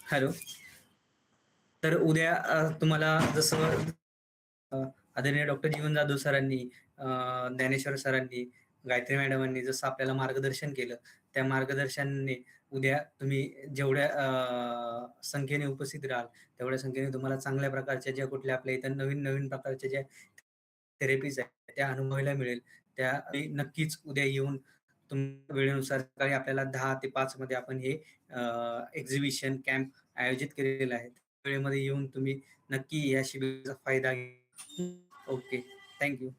हॅलो. तर उद्या तुम्हाला जसं आदरणीय डॉक्टर जीवन जाधव सरांनी, ज्ञानेश्वर सरांनी, गायत्री मॅडमांनी जसं आपल्याला मार्गदर्शन केलं, त्या मार्गदर्शनाने उद्या तुम्ही जेवढ्या संख्येने उपस्थित राहाल, तेवढ्या संख्येने तुम्हाला चांगल्या प्रकारच्या ज्या कुठल्या आपल्या इथं नवीन प्रकारच्या ज्या थेरपीज आहेत, त्या अनुभवायला मिळेल. त्या नक्कीच उद्या येऊन वेळेनुसार सकाळी आपल्याला 10 ते 5 मध्ये आपण हे एक्झिबिशन कॅम्प आयोजित केलेलं आहे. वेळेमध्ये येऊन तुम्ही नक्की या शिबिराचा फायदा घ्या. ओके. Thank you.